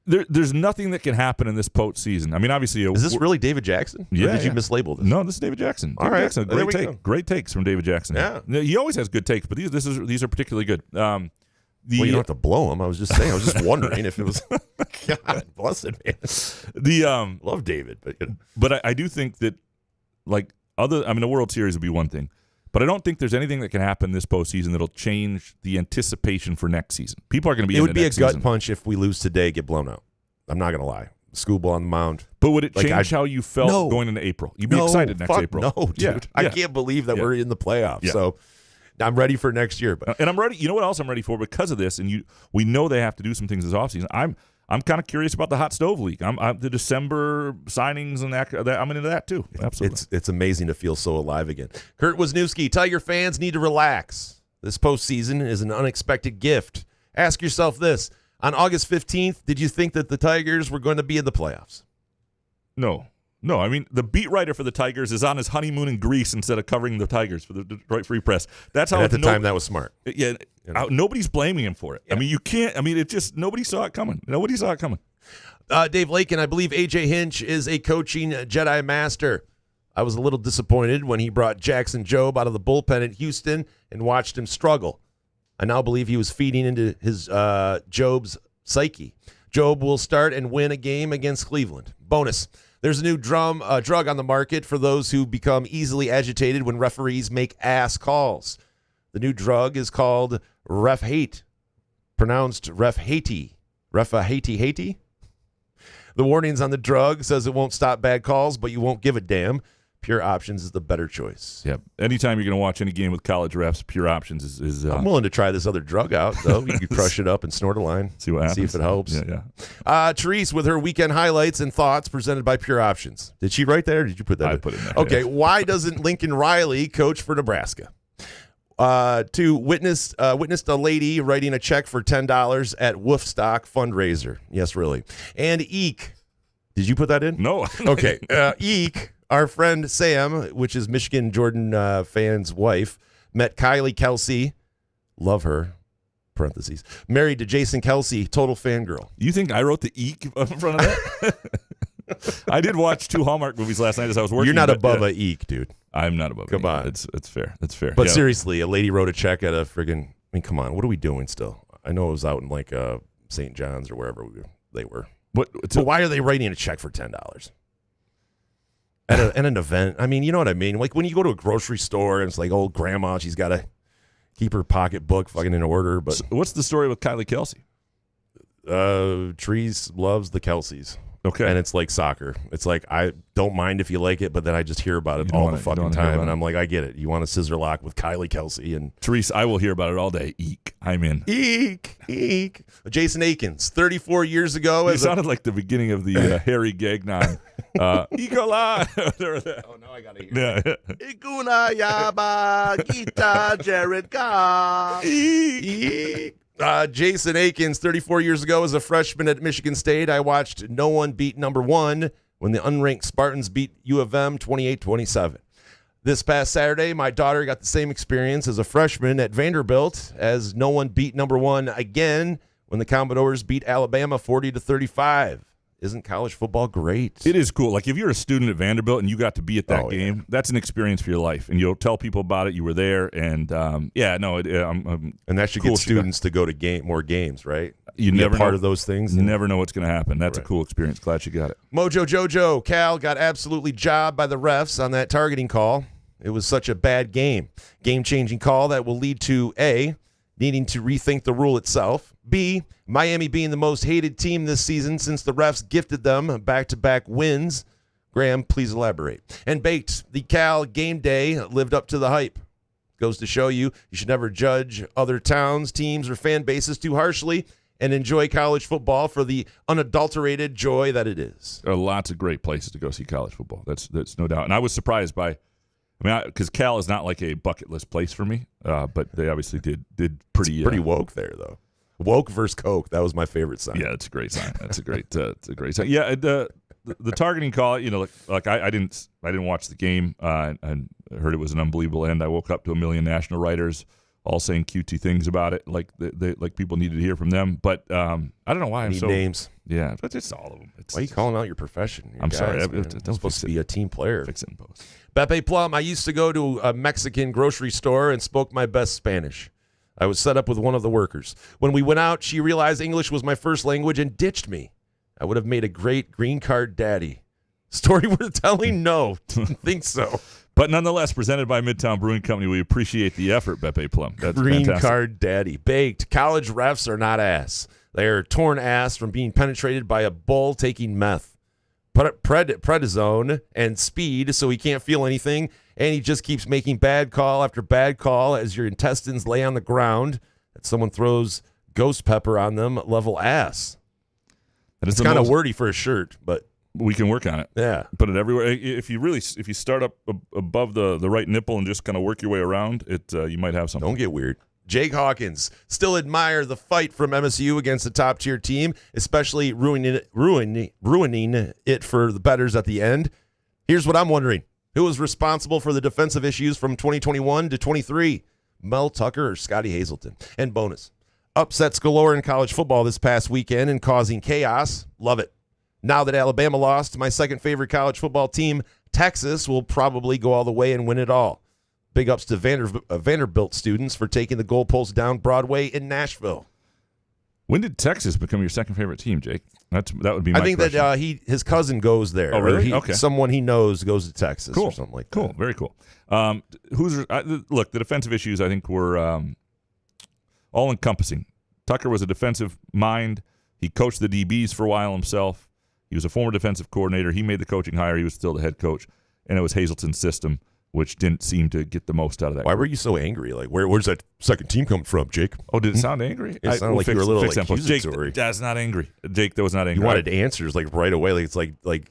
There's nothing that can happen in this postseason. I mean, obviously, is this really David Jackson? Yeah. Or did you mislabel this? No, this is David Jackson. All right, Jackson, great take. Go. Great takes from David Jackson. Yeah, he always has good takes, but these are particularly good. Well, you don't have to blow him. I was just saying. I was just wondering if it was. God bless it, man. Love David, but I do think that the World Series would be one thing, but I don't think there's anything that can happen this postseason that'll change the anticipation for next season. People are going to be. It would be a gut punch if we lose today, get blown out. I'm not going to lie. Schoolball on the mound. But would it change how you felt going into April? You'd be excited next April. No, dude. Yeah. I can't believe that we're in the playoffs. Yeah. So I'm ready for next year. And I'm ready. You know what else I'm ready for because of this? And we know they have to do some things this offseason. I'm kind of curious about the hot stove league. I'm the December signings and that I'm into that too. Absolutely. It's amazing to feel so alive again. Kurt Wisniewski, Tiger fans need to relax. This postseason is an unexpected gift. Ask yourself this. On August 15th, did you think that the Tigers were going to be in the playoffs? No. I mean, the beat writer for the Tigers is on his honeymoon in Greece instead of covering the Tigers for the Detroit Free Press. That's how. And at the time, that was smart. Yeah, nobody's blaming him for it. Yeah. I mean, you can't. I mean, it just nobody saw it coming. Nobody saw it coming. Dave Lakin, I believe AJ Hinch is a coaching Jedi master. I was a little disappointed when he brought Jackson Jobe out of the bullpen at Houston and watched him struggle. I now believe he was feeding into his Jobe's psyche. Job will start and win a game against Cleveland. Bonus. There's a new drug on the market for those who become easily agitated when referees make ass calls. The new drug is called Ref Hate, pronounced Ref Haiti. Haiti? The warnings on the drug says it won't stop bad calls, but you won't give a damn. Pure Options is the better choice. Yeah. Anytime you're going to watch any game with college refs, Pure Options is I'm willing to try this other drug out, though. You could crush it up and snort a line. See what happens. See if it helps. Yeah. Therese with her weekend highlights and thoughts presented by Pure Options. Did she write that or did you put that I in? put it in there. Okay. Yeah. Why doesn't Lincoln Riley coach for Nebraska? To witnessed a lady writing a check for $10 at Wolfstock fundraiser. Yes, really. And Eek. Did you put that in? No. Okay. Eek, our friend Sam, which is Michigan Jordan fan's wife, met Kylie Kelsey. Love her. Parentheses. Married to Jason Kelsey, total fangirl. You think I wrote the eek in front of that? I did watch 2 Hallmark movies last night as I was working. You're not above a eek, dude. I'm not above. Come on. It's fair. That's fair. But seriously, a lady wrote a check at a friggin'. I mean, come on. What are we doing still? I know it was out in like St. John's or wherever they were. But why are they writing a check for $10 at an event? I mean, you know what I mean. Like when you go to a grocery store and it's like old grandma, she's got to keep her pocketbook fucking in order. But so what's the story with Kylie Kelsey? Trees loves the Kelseys. Okay. And it's like soccer. It's like, I don't mind if you like it, but then I just hear about it all the fucking time. And I'm like, I get it. You want a scissor lock with Kylie Kelsey. And Therese, I will hear about it all day. Eek. I'm in. Eek. Eek. Jason Akins, 34 years ago. It sounded like the beginning of the Harry Gagnon. Ecola. Oh, now I got to hear it. Yeah. Iguna Yaba Gita Jared Ka. Eek. Jason Akins, 34 years ago, as a freshman at Michigan State, I watched no one beat number 1 when the unranked Spartans beat U of M 28-27. This past Saturday, my daughter got the same experience as a freshman at Vanderbilt as no one beat number 1 again when the Commodores beat Alabama 40-35. Isn't college football great? It is cool. Like if you're a student at Vanderbilt and you got to be at that game, that's an experience for your life. And you'll tell people about it. You were there, and and that should get students to go to more games, right? You never part know, of those things. You never know what's going to happen. That's a cool experience. Glad you got it. Mojo Jojo, Cal got absolutely jobbed by the refs on that targeting call. It was such a bad game. Game-changing call that will lead to A, needing to rethink the rule itself. B, Miami being the most hated team this season since the refs gifted them back-to-back wins. Graham, please elaborate. And Baked, the Cal game day lived up to the hype. Goes to show you should never judge other towns, teams, or fan bases too harshly and enjoy college football for the unadulterated joy that it is. There are lots of great places to go see college football. That's no doubt. And I was surprised by because Cal is not like a bucket list place for me, but they obviously did pretty. It's pretty woke there, though. Woke versus Coke. That was my favorite sign. Yeah, it's a great sign. That's a great. It's a great sign. Yeah, the targeting call. You know, like I didn't watch the game. I heard it was an unbelievable end. I woke up to a million national writers all saying cutesy things about it. Like like people needed to hear from them. But I don't know why I'm so names. Yeah, but it's all of them. Why are you calling out your profession? I'm sorry. You're supposed to be a team player. Fix it in post. Beppe Plum, I used to go to a Mexican grocery store and spoke my best Spanish. I was set up with one of the workers. When we went out, she realized English was my first language and ditched me. I would have made a great green card daddy. Story worth telling? No. Didn't think so. But nonetheless, presented by Midtown Brewing Company, we appreciate the effort, Beppe Plum. That's green fantastic. Card daddy. Baked. College refs are not ass. They are torn ass from being penetrated by a bull taking meth. Prednisone and speed so he can't feel anything, and he just keeps making bad call after bad call as your intestines lay on the ground that someone throws ghost pepper on them level ass. It's kind of wordy for a shirt, but we can work on it. Yeah. Put it everywhere. If you start up above the right nipple and just kind of work your way around, you might have something. Don't get weird. Jake Hawkins, still admire the fight from MSU against a top-tier team, especially ruining it for the bettors at the end. Here's what I'm wondering. Who was responsible for the defensive issues from 2021 to 23? Mel Tucker or Scotty Hazelton? And bonus, upsets galore in college football this past weekend and causing chaos. Love it. Now that Alabama lost, my second favorite college football team, Texas, will probably go all the way and win it all. Big ups to Vanderbilt students for taking the goalpost down Broadway in Nashville. When did Texas become your second favorite team, Jake? That would be my I think question. that his cousin goes there. Oh, really? Or Okay. Someone he knows goes to Texas or something like that. Cool. Very cool. Look, the defensive issues I think were all-encompassing. Tucker was a defensive mind. He coached the DBs for a while himself. He was a former defensive coordinator. He made the coaching hire. He was still the head coach. And it was Hazelton's system, which didn't seem to get the most out of that. Why were you so angry? Like, where's that second team coming from, Jake? Oh, did it sound angry? It sounded like you were a little Jake, accusatory. that's not angry. Jake, that was not angry. You wanted answers like right away. Like it's like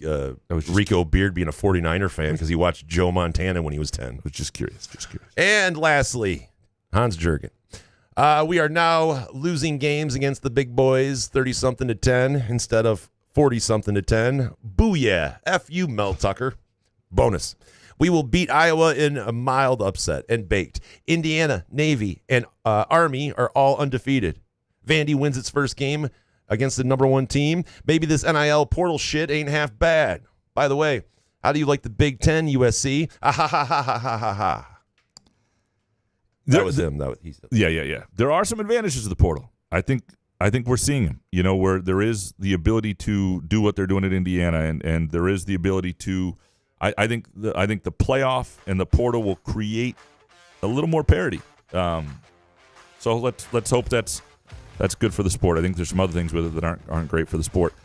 Rico Beard being a 49er fan because he watched Joe Montana when he was 10. I was just curious. And lastly, Hans Jurgen. We are now losing games against the big boys 30-something to 10 instead of 40-something to 10. Booyah. F you, Mel Tucker. Bonus. We will beat Iowa in a mild upset and baked. Indiana, Navy, and Army are all undefeated. Vandy wins its first game against the number 1 team. Maybe this NIL portal shit ain't half bad. By the way, how do you like the Big Ten, USC? Ah, ha, ha, ha, ha, ha, ha, ha. That was him. Yeah. There are some advantages of the portal. I think we're seeing them. You know, where there is the ability to do what they're doing at Indiana, and there is the ability to. I think the playoff and the portal will create a little more parity. So let's hope that's good for the sport. I think there's some other things with it that aren't great for the sport.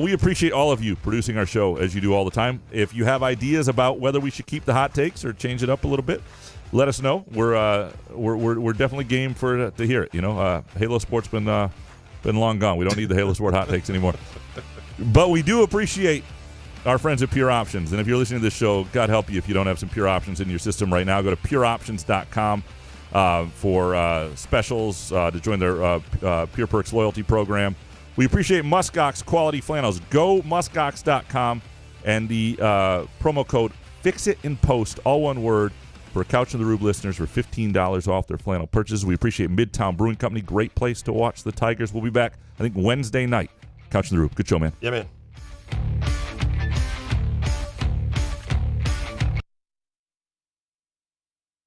We appreciate all of you producing our show as you do all the time. If you have ideas about whether we should keep the hot takes or change it up a little bit, let us know. We're definitely game to hear it. You know, Halo Sport's been long gone. We don't need the Halo Sport hot takes anymore. But we do appreciate our friends at Pure Options. And if you're listening to this show, God help you if you don't have some Pure Options in your system right now. Go to pureoptions.com for specials to join their Pure Perks loyalty program. We appreciate Muskox quality flannels. Go muskox.com and the promo code FIXITINPOST, all one word, for Couch in the Rube listeners for $15 off their flannel purchases. We appreciate Midtown Brewing Company. Great place to watch the Tigers. We'll be back, I think, Wednesday night. Couch in the Rube. Good show, man. Yeah, man.